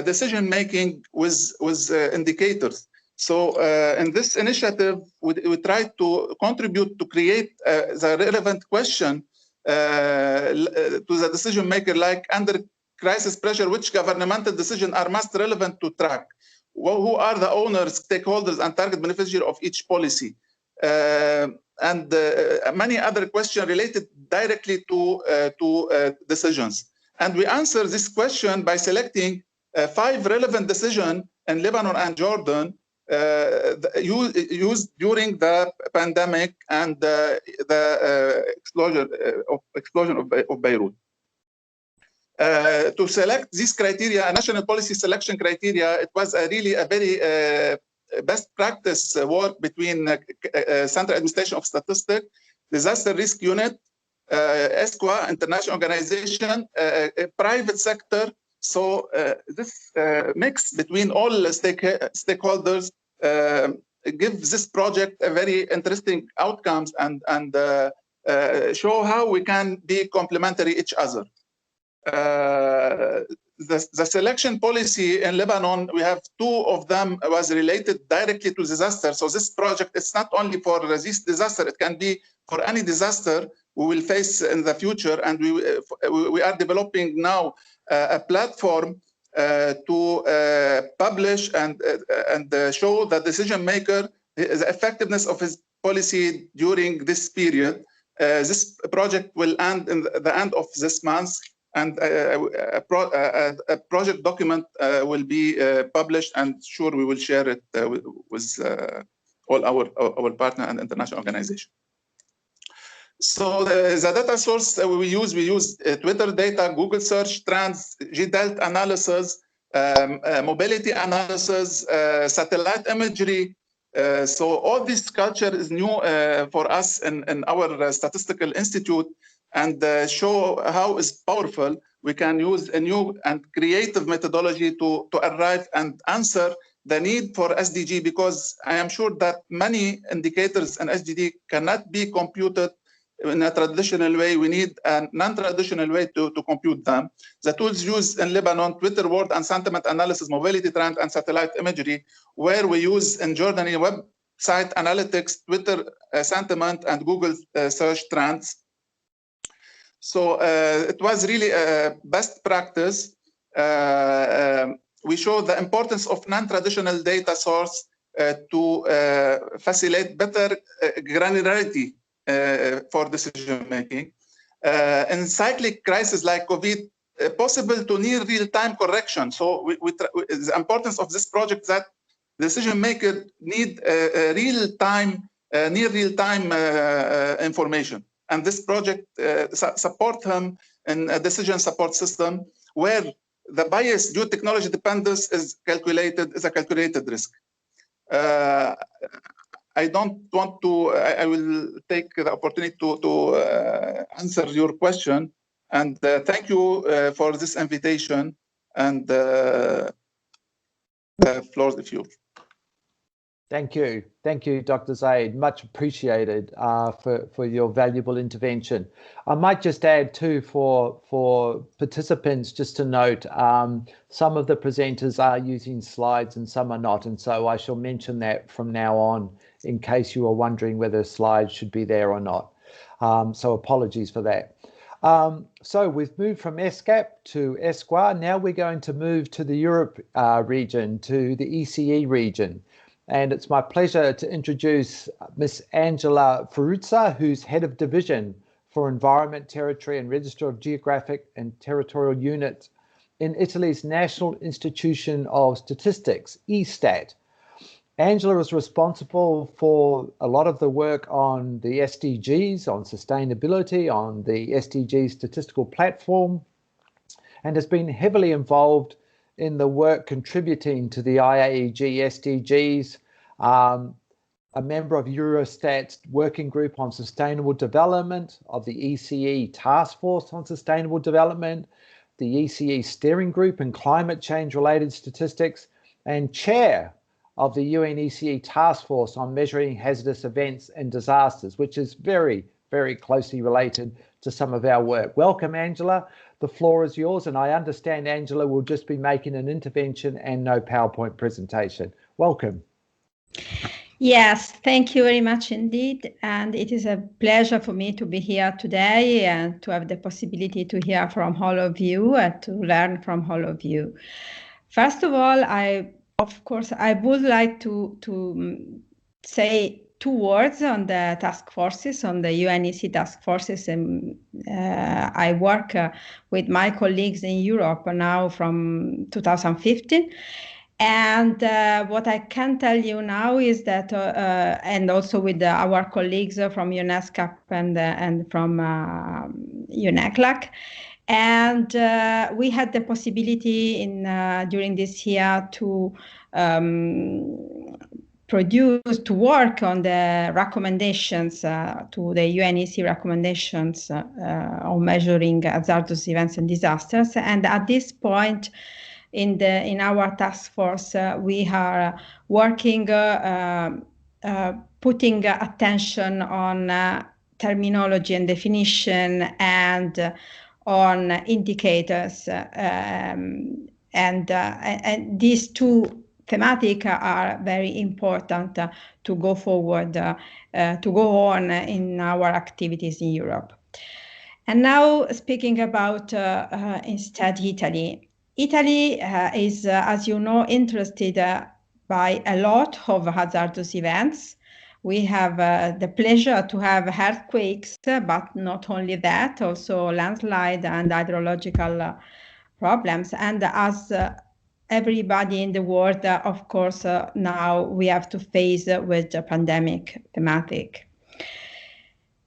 decision making with indicators. So in this initiative, we try to contribute to create the relevant question to the decision maker, like under crisis pressure, which governmental decisions are most relevant to track? Well, who are the owners, stakeholders, and target beneficiaries of each policy? And many other questions related directly to decisions. And we answer this question by selecting 5 relevant decisions in Lebanon and Jordan used during the pandemic and the explosion of Beirut. To select these criteria, a national policy selection criteria, it was really a very best practice work between Central Administration of Statistics, Disaster Risk Unit, ESCAP, international organization, private sector. So this mix between all stakeholders gives this project a very interesting outcomes and show how we can be complementary each other. The selection policy in Lebanon, we have 2 of them was related directly to disaster. So this project is not only for this disaster, it can be for any disaster we will face in the future. And we are developing now a platform to publish and show the decision maker the effectiveness of his policy during this period. This project will end in the end of this month, and a project document will be published, and sure we will share it with all our partner and international organizations. So the data source we use Twitter data, Google search trends, GDELT analysis, mobility analysis, satellite imagery. So all this culture is new for us in our statistical institute, and show how it's powerful. We can use a new and creative methodology to arrive and answer the need for SDG, because I am sure that many indicators in SDG cannot be computed in a traditional way. We need a non-traditional way to compute them. The tools used in Lebanon, Twitter word and sentiment analysis, mobility trend, and satellite imagery, where we use in Jordan website analytics, Twitter sentiment, and Google search trends. So it was really a best practice. We show the importance of non-traditional data source to facilitate better granularity for decision making. In cyclic crises like COVID, possible to near real-time correction. So the importance of this project that decision maker need real-time, near real-time information. And this project support him in a decision support system where the bias due to technology dependence is a calculated risk. I don't want to, I will take the opportunity to answer your question. And thank you for this invitation. And the floor is yours. Thank you, Dr. Zaid. Much appreciated for your valuable intervention. I might just add too for participants, just to note, some of the presenters are using slides and some are not, and so I shall mention that from now on in case you are wondering whether slides should be there or not. So apologies for that. So we've moved from ESCAP to ESCWA. Now we're going to move to the Europe region, to the ECE region. And it's my pleasure to introduce Miss Angela Ferruzza, who's Head of Division for Environment, Territory and Register of Geographic and Territorial Units in Italy's National Institution of Statistics, ESTAT. Angela is responsible for a lot of the work on the SDGs, on sustainability, on the SDG statistical platform, and has been heavily involved in the work contributing to the IAEG SDGs, a member of Eurostat's working group on sustainable development, of the ECE task force on sustainable development, the ECE steering group and climate change related statistics, and chair of the UN ECE task force on measuring hazardous events and disasters, which is very, very closely related to some of our work. Welcome, Angela. The floor is yours, and I understand Angela will just be making an intervention and no PowerPoint presentation. Welcome. Yes, thank you very much indeed. And it is a pleasure for me to be here today and to have the possibility to hear from all of you and to learn from all of you. First of all, of course, I would like to say 2 words on the task forces, on the UNEC task forces. And I work with my colleagues in Europe now from 2015. And what I can tell you now is that, and also with our colleagues from ESCAP and from UNECLAC, and we had the possibility during this year to work on the recommendations to the UNEC recommendations on measuring hazardous events and disasters. And at this point in our task force, we are working, putting attention on terminology and definition and on indicators, and these 2 thematic are very important to go forward, to go on in our activities in Europe. And now speaking about instead Italy. Italy is, as you know, interested by a lot of hazardous events. We have the pleasure to have earthquakes, but not only that, also landslide and hydrological problems. And as everybody in the world, of course, now we have to face with the pandemic thematic.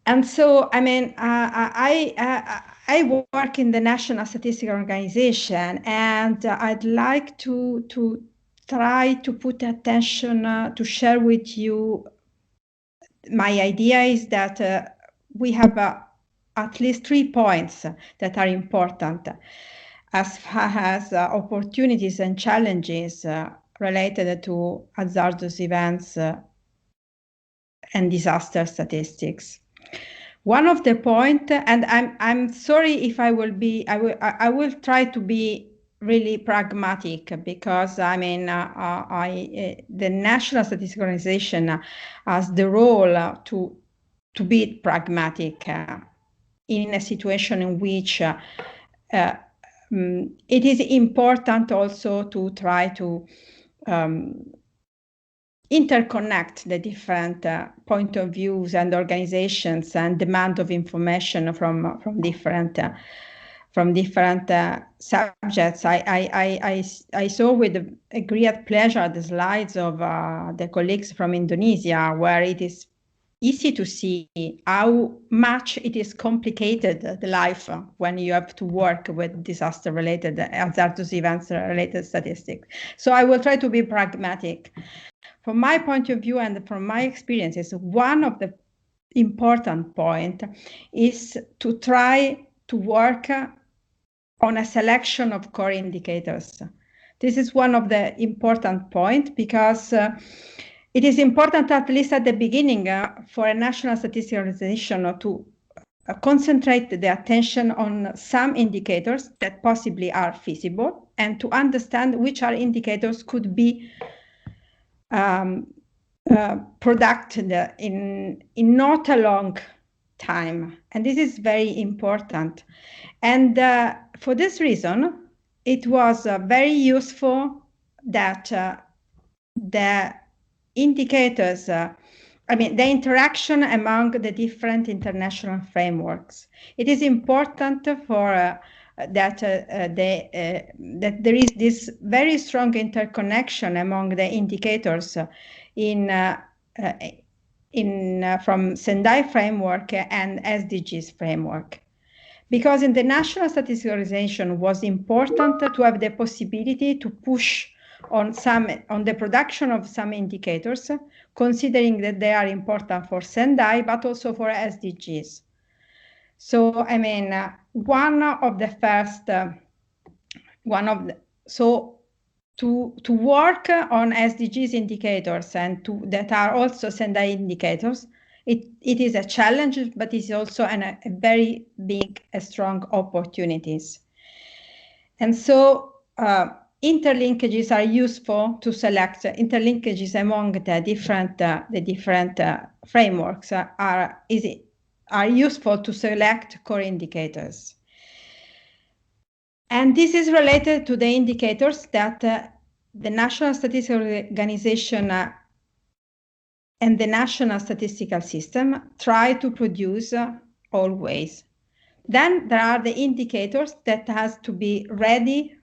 And so, I mean, I work in the National Statistical Organization, and I'd like to try to put attention to share with you. My idea is that we have at least 3 points that are important as far as opportunities and challenges related to hazardous events and disaster statistics. One of the points, and I'm sorry if I will try to be really pragmatic, because I mean the National Statistical Organization has the role to be pragmatic in a situation in which it is important also to try to interconnect the different point of views and organizations and demand of information from different subjects. I saw with a great pleasure the slides of the colleagues from Indonesia, where it is easy to see how much it is complicated, the life when you have to work with disaster-related, hazardous events-related statistics. So I will try to be pragmatic. From my point of view and from my experiences, one of the important points is to try to work on a selection of core indicators. This is one of the important points, because it is important, at least at the beginning, for a national statistical organization to concentrate the attention on some indicators that possibly are feasible, and to understand which are indicators could be produced in not a long time. And this is very important. And for this reason, it was very useful that the indicators, the interaction among the different international frameworks. It is important for that there is this very strong interconnection among the indicators from Sendai framework and SDGs framework. Because in the national statistical organization was important to have the possibility to push on the production of some indicators, considering that they are important for Sendai, but also for SDGs. So, to work on SDGs indicators and that are also Sendai indicators, it is a challenge, but it's also a very big, strong opportunities. And so interlinkages are useful to select interlinkages among the different frameworks are useful to select core indicators. And this is related to the indicators that the National Statistical Organization and the National Statistical System try to produce always. Then there are the indicators that has to be ready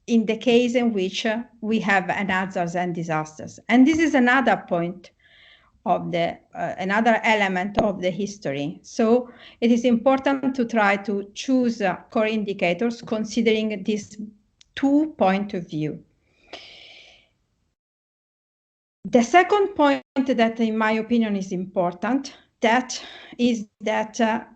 in the case in which we have hazards and disasters. And this is another point of another element of the history. So it is important to try to choose core indicators considering these 2 points of view. The second point that, in my opinion, is important, is that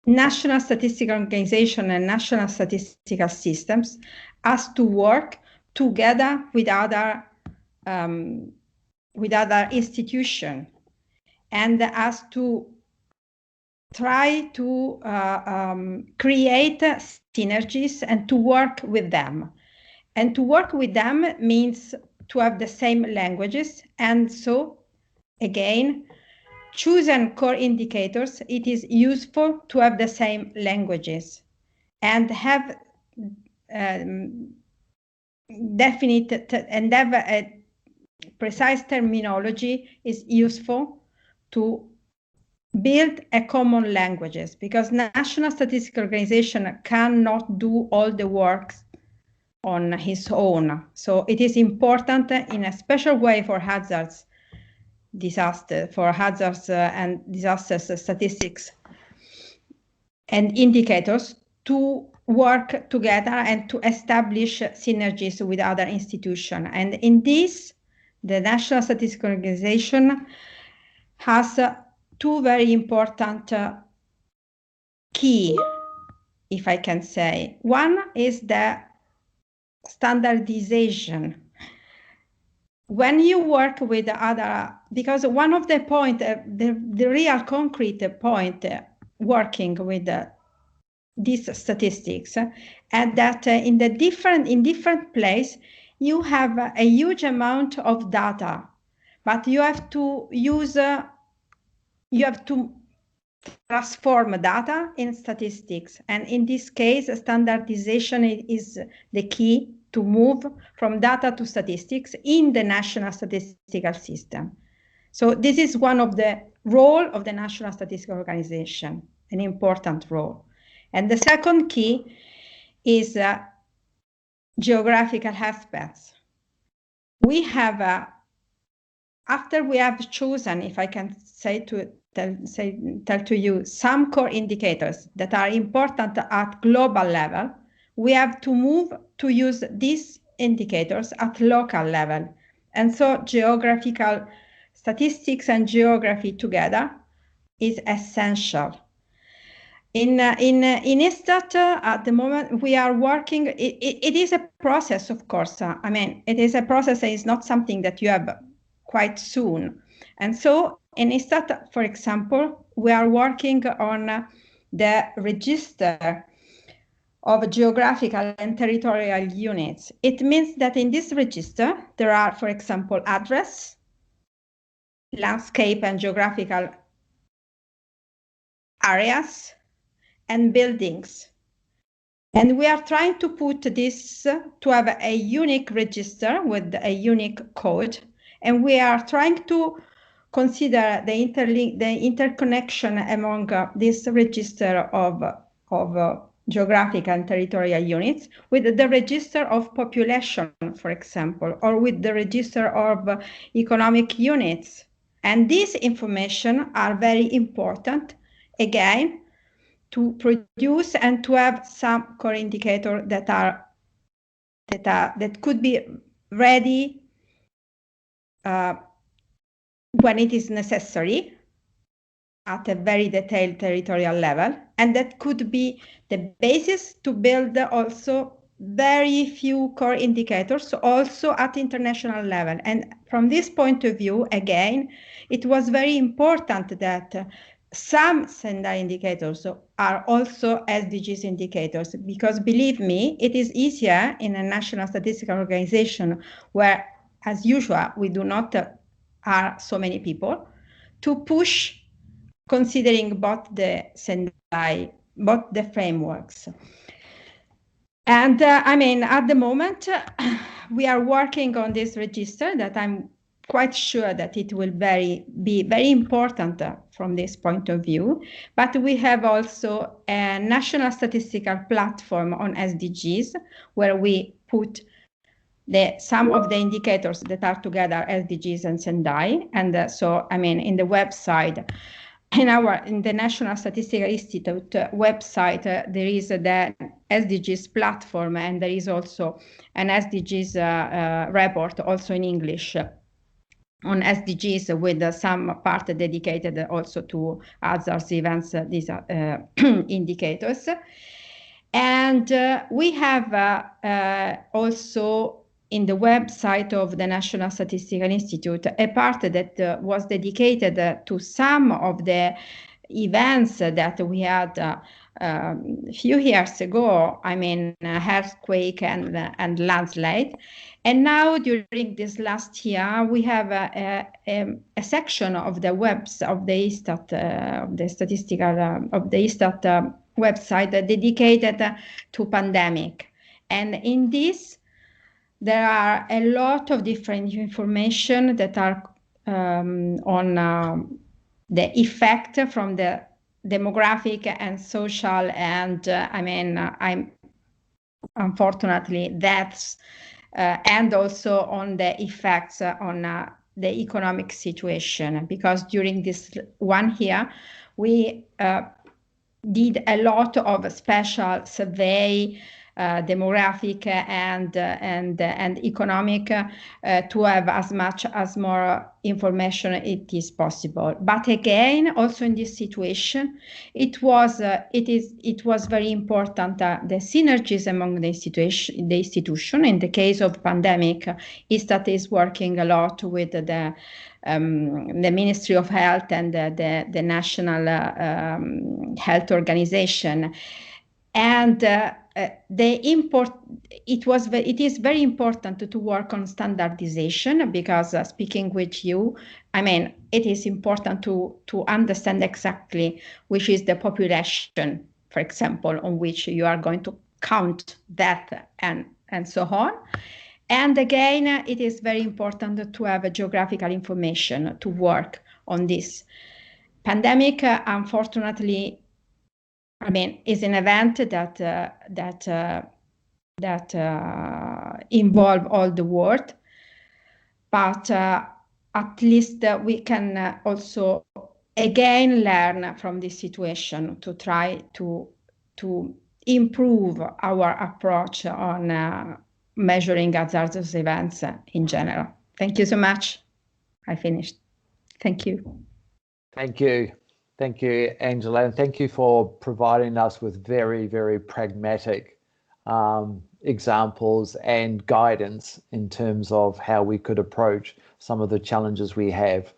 national statistical organization and national statistical systems has to work together with other institutions, and has to try to create synergies and to work with them. And to work with them means to have the same languages. And so, again, choosing core indicators, it is useful to have the same languages and have definite and have a precise terminology is useful to build a common languages, because National Statistical Organization cannot do all the work on his own. So it is important in a special way for hazards and disasters statistics and indicators to work together and to establish synergies with other institutions. And in this, the National Statistical Organization has 2 very important key, if I can say. One is the standardization. When you work with because one of the point, the real concrete point working with these statistics, and that in different place you have a huge amount of data, but you have to transform data in statistics. And in this case, standardization is the key to move from data to statistics in the national statistical system. So this is one of the role of the National Statistical Organization, an important role. And the second key is geographical aspects. We have, after we have chosen, if I can tell to you, some core indicators that are important at global level, we have to move to use these indicators at local level. And so geographical statistics and geography together is essential. In ESCAP, at the moment, we are working. It is a process, of course. I mean, it is a process. It's not something that you have quite soon. And so in ESCAP, for example, we are working on the register of geographical and territorial units. It means that in this register, there are, for example, address, landscape and geographical areas, and buildings. And we are trying to put this to have a unique register with a unique code. And we are trying to consider the interconnection among this register of geographic and territorial units with the register of population, for example, or with the register of economic units. And these information are very important, again, to produce and to have some core indicators that could be ready when it is necessary at a very detailed territorial level, and that could be the basis to build also very few core indicators also at international level. And from this point of view, again, it was very important that some Sendai indicators are also SDGs indicators, because believe me, it is easier in a national statistical organization where, as usual, we do not are so many people, to push considering both the Sendai, both the frameworks. And I mean, at the moment, we are working on this register that I'm quite sure that it will be very important from this point of view. But we have also a national statistical platform on SDGs where we put some of the indicators that are together, SDGs and Sendai. And so, I mean, in the website, in the National Statistical Institute website, there is the SDGs platform, and there is also an SDGs report also in English on SDGs with some part dedicated also to hazards events, these indicators. And we have also in the website of the National Statistical Institute a part that was dedicated to some of the events that we had a few years ago, I mean, earthquake and landslide. And now during this last year, we have a section of the webs of the ESCAP, of the statistical of the ESCAP website dedicated to pandemic. And in this, there are a lot of different information that are on the effect from the demographic and social, and I mean, I'm unfortunately deaths, and also on the effects on the economic situation, because during this 1 year we did a lot of special survey, demographic and economic, to have as much as more information it is possible. But again, also in this situation, it was very important the synergies among the institution. In the case of pandemic, ISTAT is working a lot with the Ministry of Health and the National Health Organization, and it is very important to work on standardization, because speaking with you, I mean, it is important to understand exactly which is the population, for example, on which you are going to count death and so on. And again, it is very important to have a geographical information to work on this. Pandemic, unfortunately, I mean, is an event that involve all the world, but at least we can also again learn from this situation to try to improve our approach on measuring hazardous events in general. Thank you so much. I finished. Thank you. Thank you. Thank you, Angela, and thank you for providing us with very, very pragmatic examples and guidance in terms of how we could approach some of the challenges we have.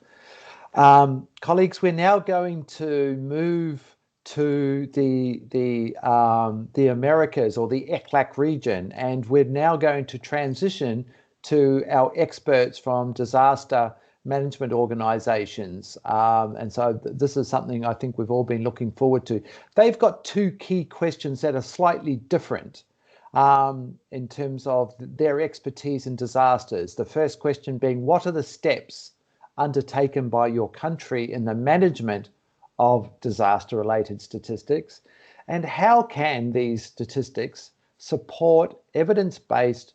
Colleagues, we're now going to move to the Americas, or the ECLAC region, and we're now going to transition to our experts from disaster management organizations. And so this is something I think we've all been looking forward to. They've got two key questions that are slightly different in terms of their expertise in disasters. The first question being, what are the steps undertaken by your country in the management of disaster-related statistics, and how can these statistics support evidence-based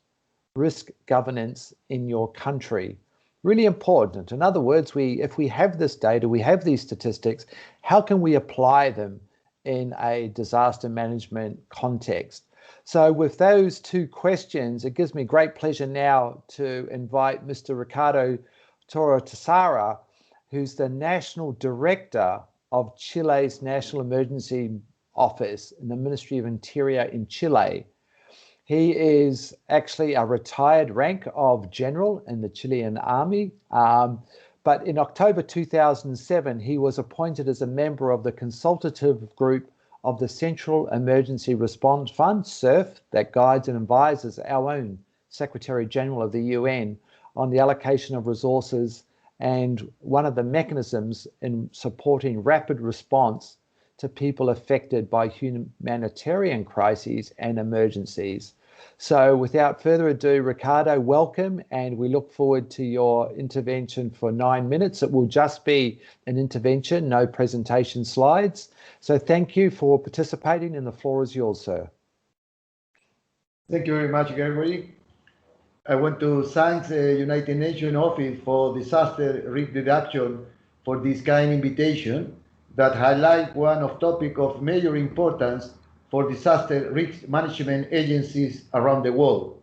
risk governance in your country? Really important. In other words, if we have this data, we have these statistics, how can we apply them in a disaster management context? So with those two questions, it gives me great pleasure now to invite Mr. Ricardo Toro-Tessara, who's the National Director of Chile's National Emergency Office in the Ministry of Interior in Chile. He is actually a retired rank of general in the Chilean army, but in October 2007, he was appointed as a member of the consultative group of the Central Emergency Response Fund, CERF, that guides and advises our own Secretary General of the UN on the allocation of resources and one of the mechanisms in supporting rapid response to people affected by humanitarian crises and emergencies. So without further ado, Ricardo, welcome, and we look forward to your intervention for 9 minutes. It will just be an intervention, no presentation slides. So thank you for participating, and the floor is yours, sir. Thank you very much, Gregory. I want to thank the United Nations Office for Disaster Risk Reduction for this kind invitation that highlight one of topic of major importance for disaster risk management agencies around the world.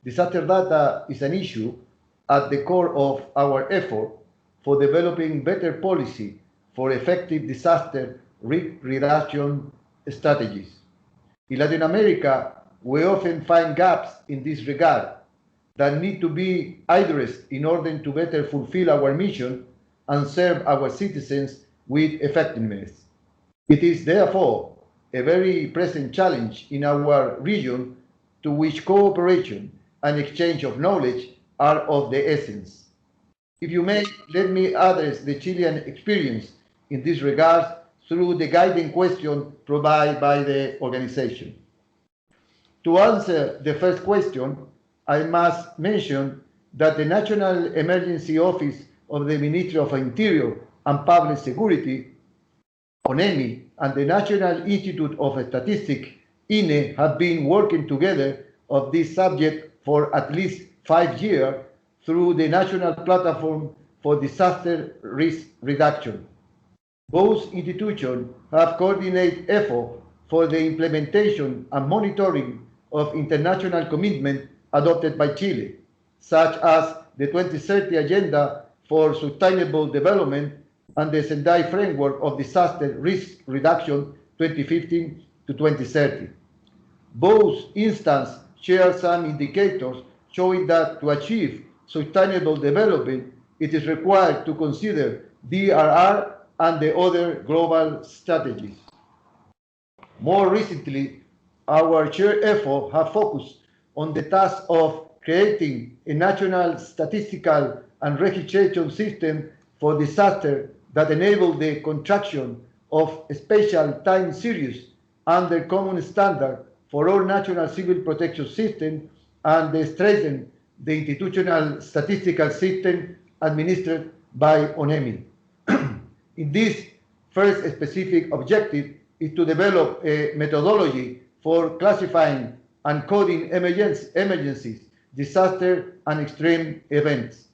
Disaster data is an issue at the core of our effort for developing better policy for effective disaster risk reduction strategies. In Latin America, we often find gaps in this regard that need to be addressed in order to better fulfill our mission and serve our citizens with effectiveness. It is therefore a very present challenge in our region, to which cooperation and exchange of knowledge are of the essence. If you may, let me address the Chilean experience in this regard through the guiding question provided by the organization. To answer the first question, I must mention that the National Emergency Office of the Ministry of Interior and Public Security, ONEMI, and the National Institute of Statistics, INE, have been working together on this subject for at least 5 years through the National Platform for Disaster Risk Reduction. Both institutions have coordinated efforts for the implementation and monitoring of international commitments adopted by Chile, such as the 2030 Agenda for Sustainable Development and the Sendai Framework of Disaster Risk Reduction 2015 to 2030. Both instances share some indicators showing that to achieve sustainable development, it is required to consider DRR and the other global strategies. More recently, our shared efforts have focused on the task of creating a national statistical and registration system for disaster that enable the construction of a special time series under common standard for all national civil protection systems, and they strengthen the institutional statistical system administered by ONEMI. In this first specific objective is to develop a methodology for classifying and coding emergencies, disaster, and extreme events.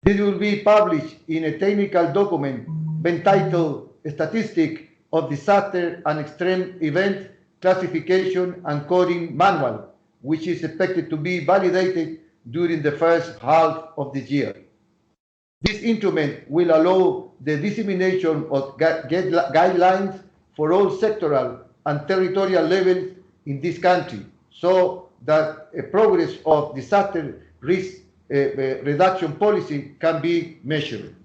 This will be published in a technical document entitled Statistic of Disaster and Extreme Event Classification and Coding Manual, which is expected to be validated during the first half of this year. This instrument will allow the dissemination of guidelines for all sectoral and territorial levels in this country, so that a progress of disaster risk reduction policy can be measured.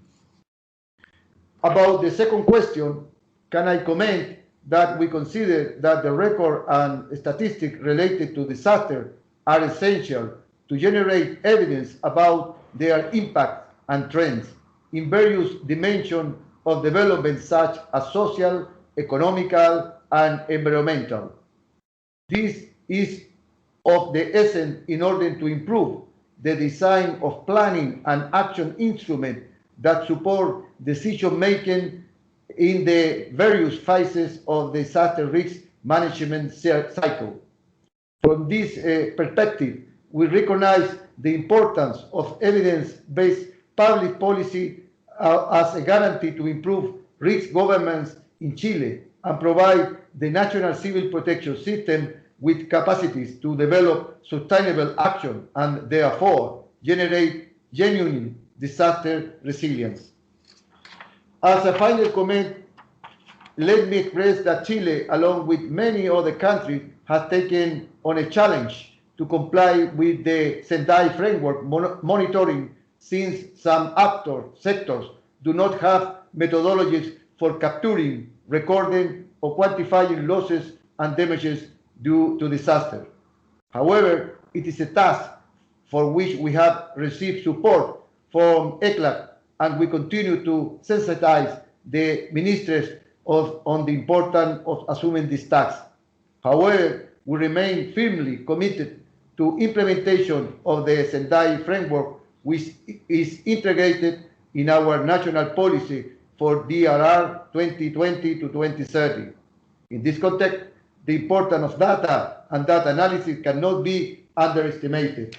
About the second question, can I comment that we consider that the record and statistics related to disaster are essential to generate evidence about their impact and trends in various dimensions of development such as social, economical, and environmental. This is of the essence in order to improve the design of planning and action instruments that support decision-making in the various phases of the disaster risk management cycle. From this perspective, we recognize the importance of evidence-based public policy as a guarantee to improve risk governance in Chile and provide the national civil protection system with capacities to develop sustainable action and therefore generate genuine disaster resilience. As a final comment, let me express that Chile, along with many other countries, has taken on a challenge to comply with the Sendai framework monitoring, since some sectors do not have methodologies for capturing, recording, or quantifying losses and damages due to disaster. However, it is a task for which we have received support from ECLAC, and we continue to sensitize the ministers on the importance of assuming this task. However, we remain firmly committed to implementation of the Sendai framework, which is integrated in our national policy for DRR 2020 to 2030. In this context, the importance of data and data analysis cannot be underestimated.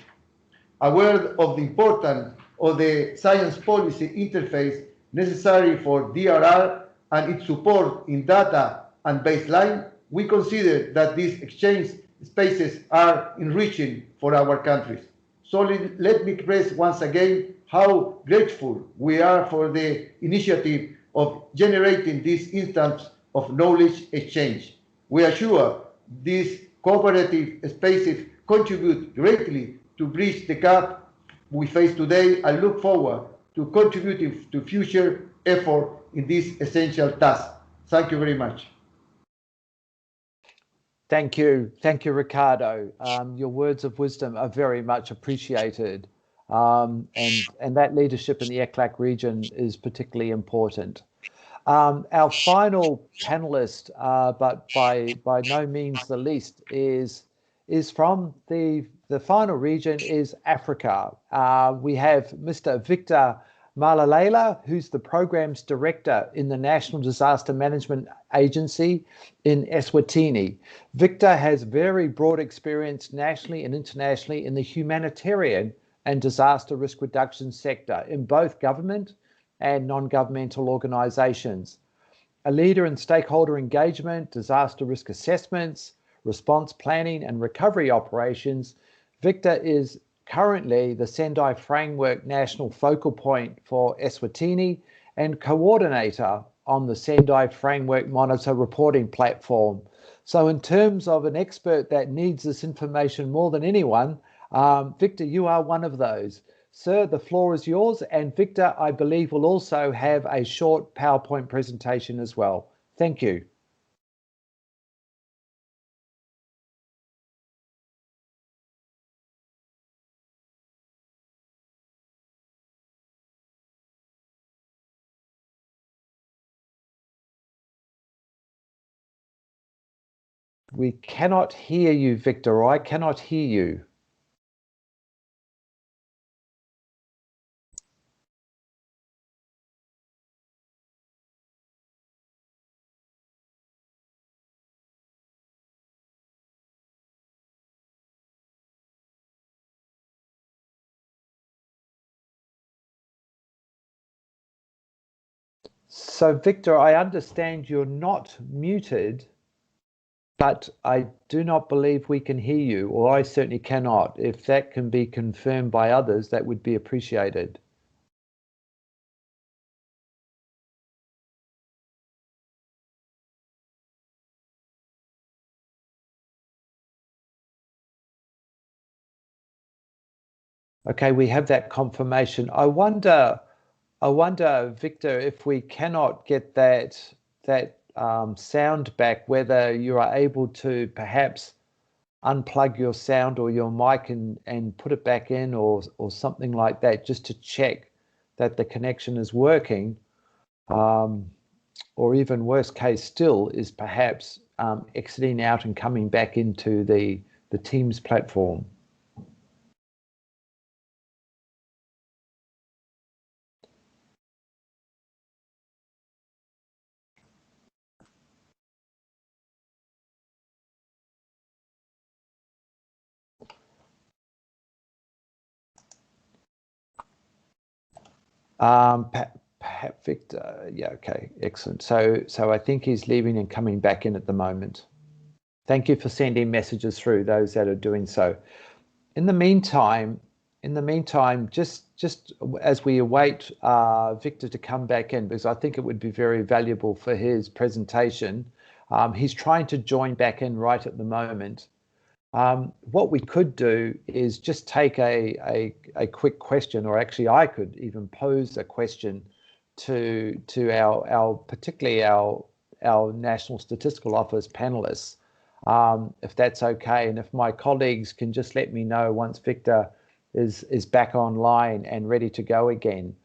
Aware of the importance of the science policy interface necessary for DRR and its support in data and baseline, we consider that these exchange spaces are enriching for our countries. So let me express once again how grateful we are for the initiative of generating this instance of knowledge exchange. We are sure these cooperative spaces contribute greatly to bridge the gap we face today and look forward to contributing to future effort in this essential task. Thank you very much. Thank you, Ricardo. Your words of wisdom are very much appreciated, and that leadership in the ECLAC region is particularly important. Our final panelist, but by no means the least, is from the final region is Africa. We have Mr. Victor Malalela, who's the Programs Director in the National Disaster Management Agency in Eswatini. Victor has very broad experience nationally and internationally in the humanitarian and disaster risk reduction sector in both government and non-governmental organisations. A leader in stakeholder engagement, disaster risk assessments, response planning and recovery operations, Victor is currently the Sendai Framework National Focal Point for Eswatini and coordinator on the Sendai Framework Monitor Reporting Platform. So in terms of an expert that needs this information more than anyone, Victor, you are one of those. Sir, the floor is yours, and Victor, I believe, will also have a short PowerPoint presentation as well. Thank you. We cannot hear you, Victor. I cannot hear you. So, Victor, I understand you're not muted, but I do not believe we can hear you, or I certainly cannot. If that can be confirmed by others, that would be appreciated. Okay, we have that confirmation. I wonder, Victor, if we cannot get that sound back, whether you are able to perhaps unplug your sound or your mic and put it back in, or something like that, just to check that the connection is working. Or even worst case still is perhaps exiting out and coming back into the Teams platform. Victor, yeah, okay, excellent. So I think he's leaving and coming back in at the moment. Thank you for sending messages through, those that are doing so. In the meantime, just as we await Victor to come back in, because I think it would be very valuable for his presentation. He's trying to join back in right at the moment. What we could do is just take a quick question, or actually I could even pose a question to our particularly our National Statistical Office panelists, if that's okay, and if my colleagues can just let me know once Victor is back online and ready to go again.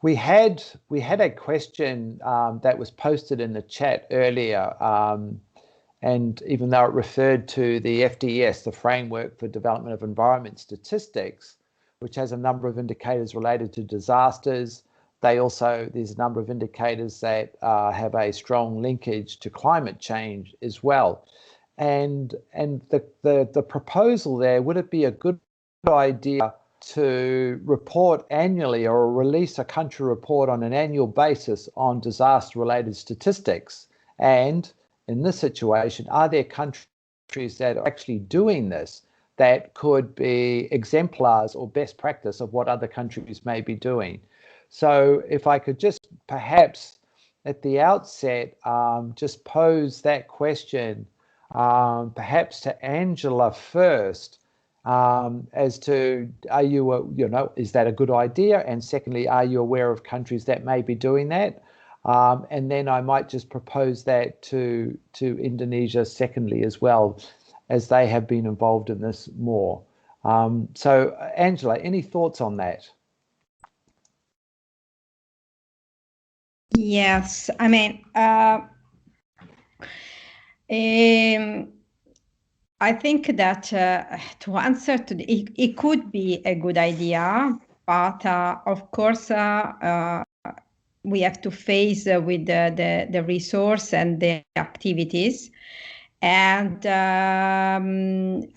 We had a question that was posted in the chat earlier, and even though it referred to the FDS, the Framework for Development of Environment Statistics, which has a number of indicators related to disasters, there's a number of indicators that have a strong linkage to climate change as well. And the proposal there, would it be a good idea to report annually or release a country report on an annual basis on disaster-related statistics? And in this situation, are there countries that are actually doing this that could be exemplars or best practice of what other countries may be doing? So if I could just perhaps at the outset just pose that question perhaps to Angela first, as to, are you, is that a good idea? And secondly, are you aware of countries that may be doing that? And then I might just propose that to Indonesia secondly as well, as they have been involved in this more. So Angela, any thoughts on that? Yes, I mean, I think that to answer to it could be a good idea, but of course we have to face with the resource and the activities. And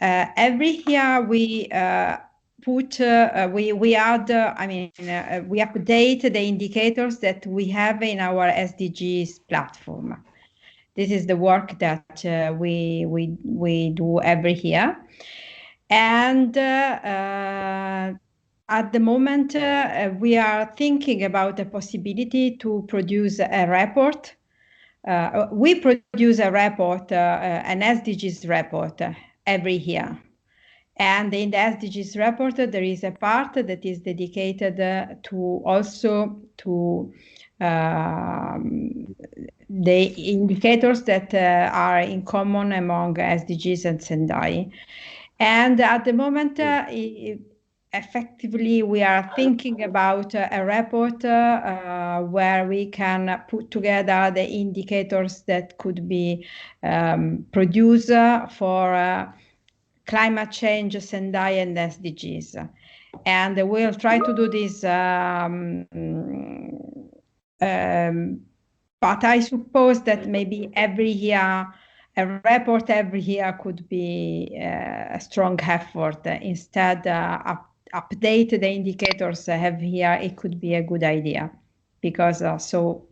every year we put we add we update the indicators that we have in our SDGs platform. This is the work that we do every year, and at the moment we are thinking about the possibility to produce a report. We produce a report, an SDGs report every year. And in the SDGs report, there is a part that is dedicated to the indicators that are in common among SDGs and Sendai. And at the moment, effectively, we are thinking about a report where we can put together the indicators that could be produced for climate change, Sendai, and SDGs. And we'll try to do this, but I suppose that maybe every year, a report every year could be a strong effort. Instead, update the indicators every year, it could be a good idea, because so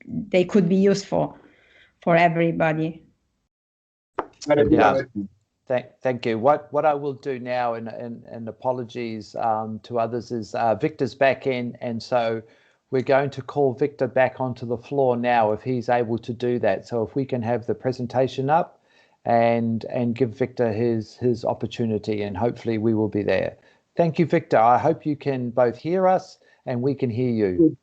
they could be useful for everybody. Yeah. Thank you. What I will do now, and apologies to others, is Victor's back in, and so we're going to call Victor back onto the floor now if he's able to do that. So if we can have the presentation up and give Victor his opportunity, and hopefully we will be there. Thank you, Victor. I hope you can both hear us and we can hear you.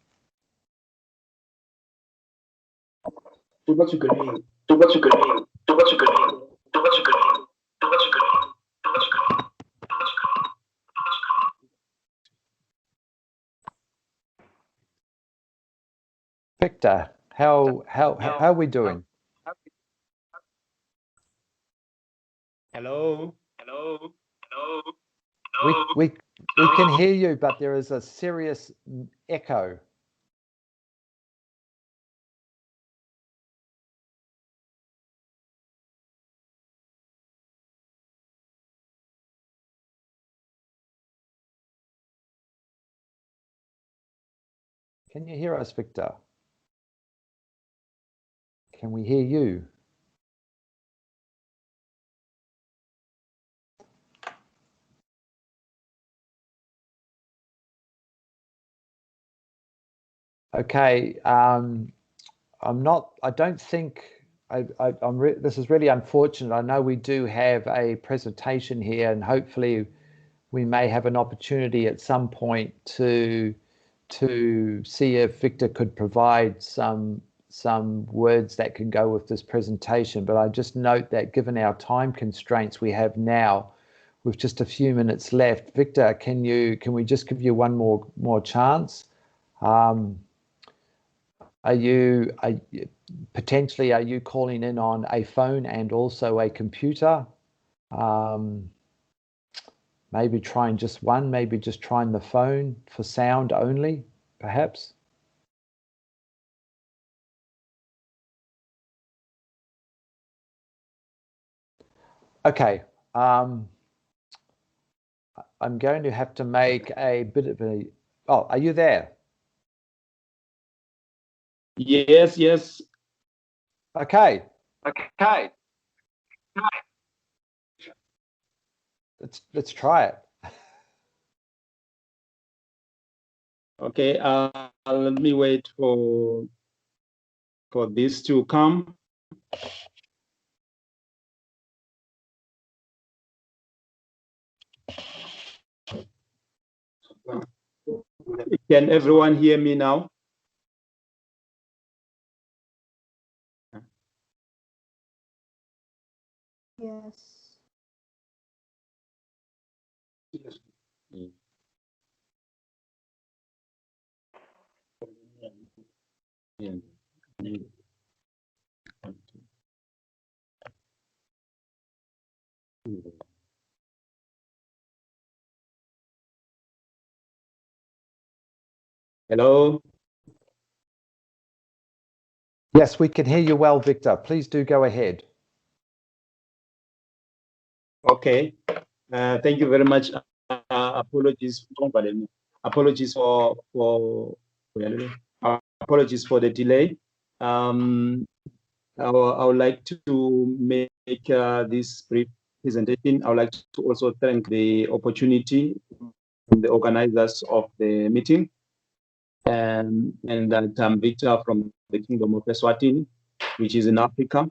Victor, how are we doing? Hello. We can hear you, but there is a serious echo. Can you hear us, Victor? Can we hear you? Okay, I don't think, this is really unfortunate. I know we do have a presentation here and hopefully we may have an opportunity at some point to see if Victor could provide some words that can go with this presentation. But I just note that given our time constraints we have now, with just a few minutes left, Victor, can we just give you one more chance? Are you calling in on a phone and also a computer? Maybe trying just one, maybe just trying the phone for sound only, perhaps. Okay, I'm going to have to make a bit of a, oh, are you there? Yes. Okay. Let's try it. Okay, let me wait for this to come. Can everyone hear me now? Yes. Hello. Yes, we can hear you well, Victor. Please do go ahead. Okay. Thank you very much. Apologies for the delay. I would like to make this brief presentation. I would like to also thank the opportunity from the organizers of the meeting, and that I'm Victor from the Kingdom of Eswatini, which is in Africa,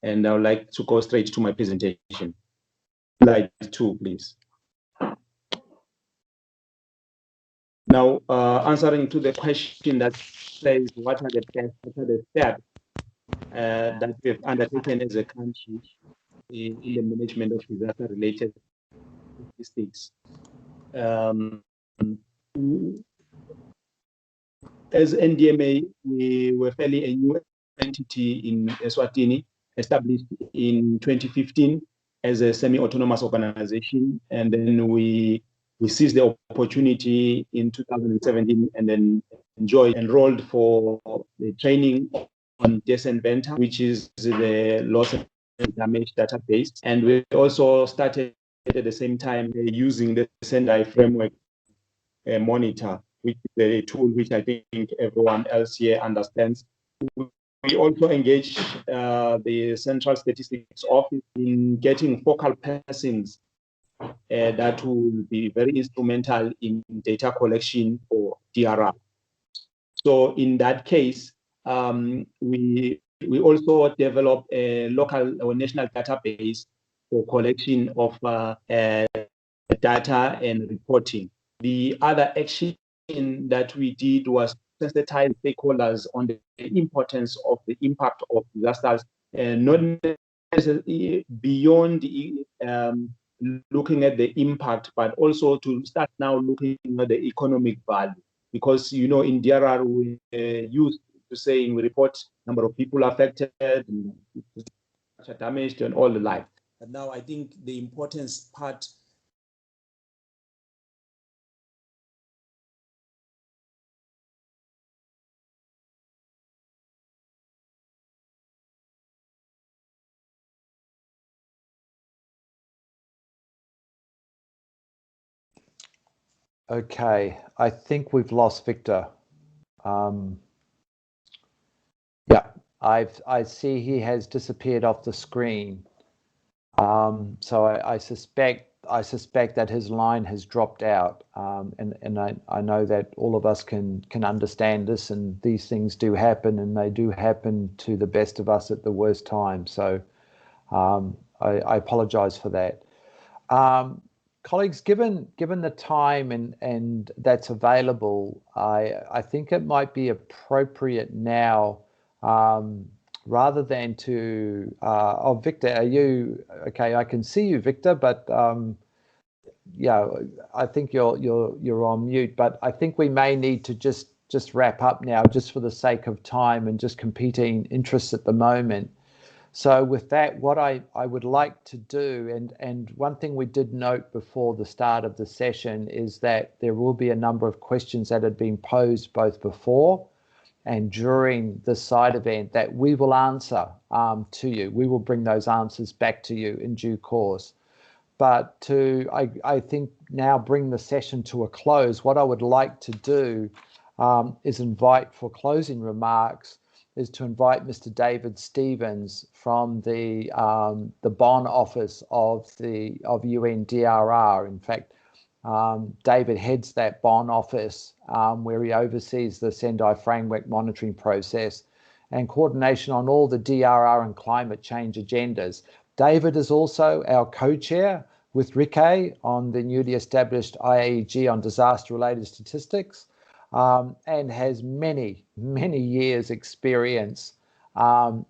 and I would like to go straight to my presentation. Slide 2, please. Now, answering to the question that says, what are the steps that we have undertaken as a country in the management of disaster-related statistics. As NDMA, we were fairly a new entity in Eswatini, established in 2015 as a semi-autonomous organization, and then we seized the opportunity in 2017 and then enrolled for the training on Descent, which is the loss and damage database. And we also started at the same time using the Sendai framework monitor, which is a tool which I think everyone else here understands. We also engage the Central Statistics Office in getting focal persons that will be very instrumental in data collection for DRR. So in that case, we also develop a local or national database for collection of data and reporting. The other action that we did was sensitize stakeholders on the importance of the impact of disasters, not necessarily beyond looking at the impact, but also to start now looking at the economic value. Because, you know, in DRR, we used to say we report number of people affected, damaged, and all the like. But now I think the importance part Okay, I think we've lost Victor. Yeah, I see he has disappeared off the screen. So I suspect that his line has dropped out. And I know that all of us can understand this, and these things do happen, and they do happen to the best of us at the worst time. So I apologize for that. Colleagues, given the time and that's available, I think it might be appropriate now, rather than to oh, Victor, are you okay? I can see you, Victor, but yeah, I think you're on mute. But I think we may need to just wrap up now, just for the sake of time and just competing interests at the moment. So with that, what I would like to do, and one thing we did note before the start of the session, is that there will be a number of questions that had been posed both before and during the side event that we will answer to you. We will bring those answers back to you in due course. But to, I think, now bring the session to a close, what I would like to do is invite, for closing remarks, is to invite Mr. David Stevens from the Bonn office of UNDRR. In fact, David heads that Bonn office where he oversees the Sendai Framework monitoring process and coordination on all the DRR and climate change agendas. David is also our co-chair with Rike on the newly established IAEG on disaster-related statistics, and has many years experience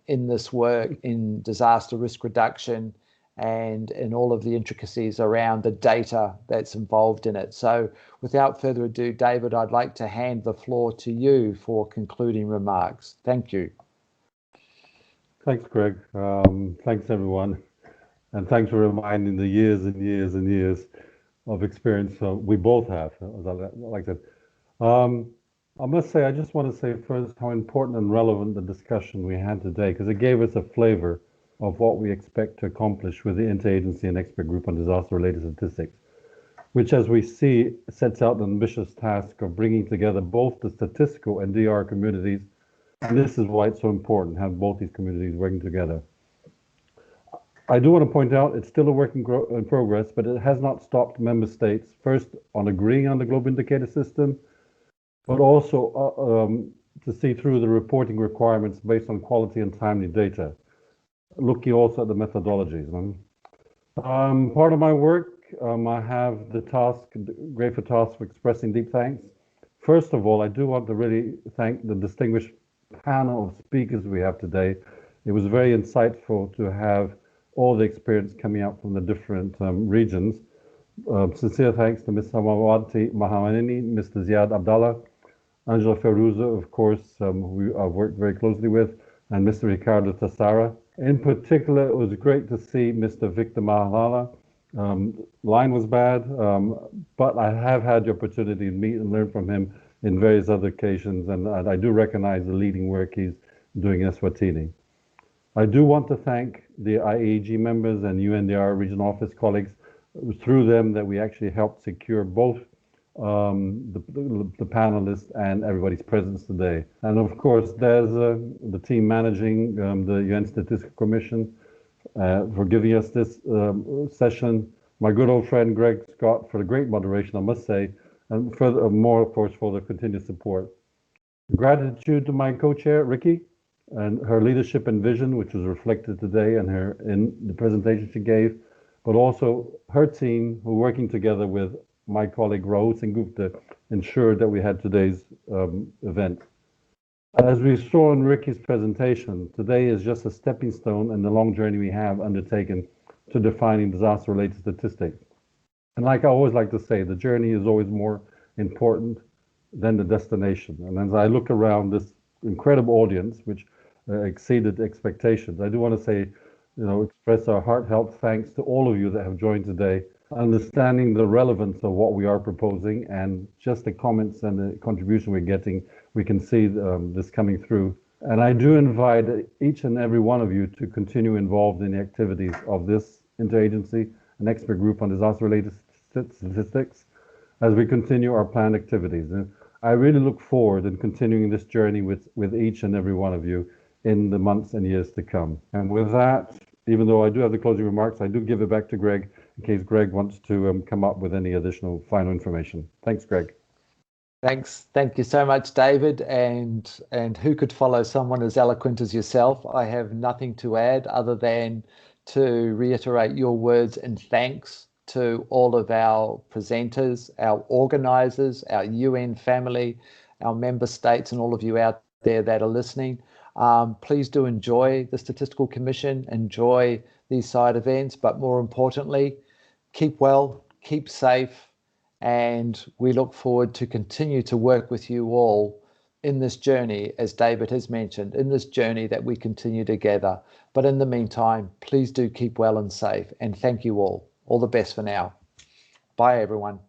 in this work in disaster risk reduction and in all of the intricacies around the data that's involved in it. So without further ado, David, I'd like to hand the floor to you for concluding remarks. Thank you. Thanks, Greg. Thanks, everyone. And thanks for reminding the years and years and years of experience we both have, as I like that. I must say, I just want to say first how important and relevant the discussion we had today, because it gave us a flavor of what we expect to accomplish with the Interagency and Expert Group on Disaster-Related Statistics, which, as we see, sets out an ambitious task of bringing together both the statistical and DR communities. And this is why it's so important to have both these communities working together. I do want to point out it's still a work in progress, but it has not stopped member states, first on agreeing on the global indicator system, but also to see through the reporting requirements based on quality and timely data, looking also at the methodologies. Part of my work, I have the grateful task of expressing deep thanks. First of all, I do want to really thank the distinguished panel of speakers we have today. It was very insightful to have all the experience coming out from the different regions. Sincere thanks to Ms. Samawati Mahamanini, Mr. Ziad Abdallah, Angela Feruza, of course, who I've worked very closely with, and Mr. Ricardo Tassara. In particular, it was great to see Mr. Victor Mahalala. Line was bad, but I have had the opportunity to meet and learn from him in various other occasions, and I do recognize the leading work he's doing in Eswatini. I do want to thank the IAEG members and UNDR regional office colleagues. It was through them that we actually helped secure both the panelists and everybody's presence today. And of course, there's the team managing the UN Statistical Commission for giving us this session. My good old friend Greg Scott for the great moderation, I must say, and furthermore, of course, for the continued support. Gratitude to my co-chair, Ricky, and her leadership and vision, which was reflected today in the presentation she gave, but also her team, who are working together with my colleague Rahul Singh Gupta, ensured that we had today's event. As we saw in Ricky's presentation, today is just a stepping stone in the long journey we have undertaken to defining disaster-related statistics. And like I always like to say, the journey is always more important than the destination. And as I look around this incredible audience, which exceeded expectations, I do want to say, express our heartfelt thanks to all of you that have joined today, understanding the relevance of what we are proposing and just the comments and the contribution we're getting, we can see this coming through. And I do invite each and every one of you to continue involved in the activities of this interagency and expert group on disaster-related statistics as we continue our planned activities. And I really look forward in continuing this journey with each and every one of you in the months and years to come. And with that, even though I do have the closing remarks, I do give it back to Greg in case Greg wants to come up with any additional final information. Thanks, Greg. Thanks. Thank you so much, David. And who could follow someone as eloquent as yourself? I have nothing to add other than to reiterate your words and thanks to all of our presenters, our organisers, our UN family, our member states, and all of you out there that are listening. Please do enjoy the Statistical Commission, enjoy these side events, but more importantly, keep well, keep safe, and we look forward to continue to work with you all in this journey, as David has mentioned, in this journey that we continue together. But in the meantime, please do keep well and safe, and thank you all. All the best for now. Bye, everyone.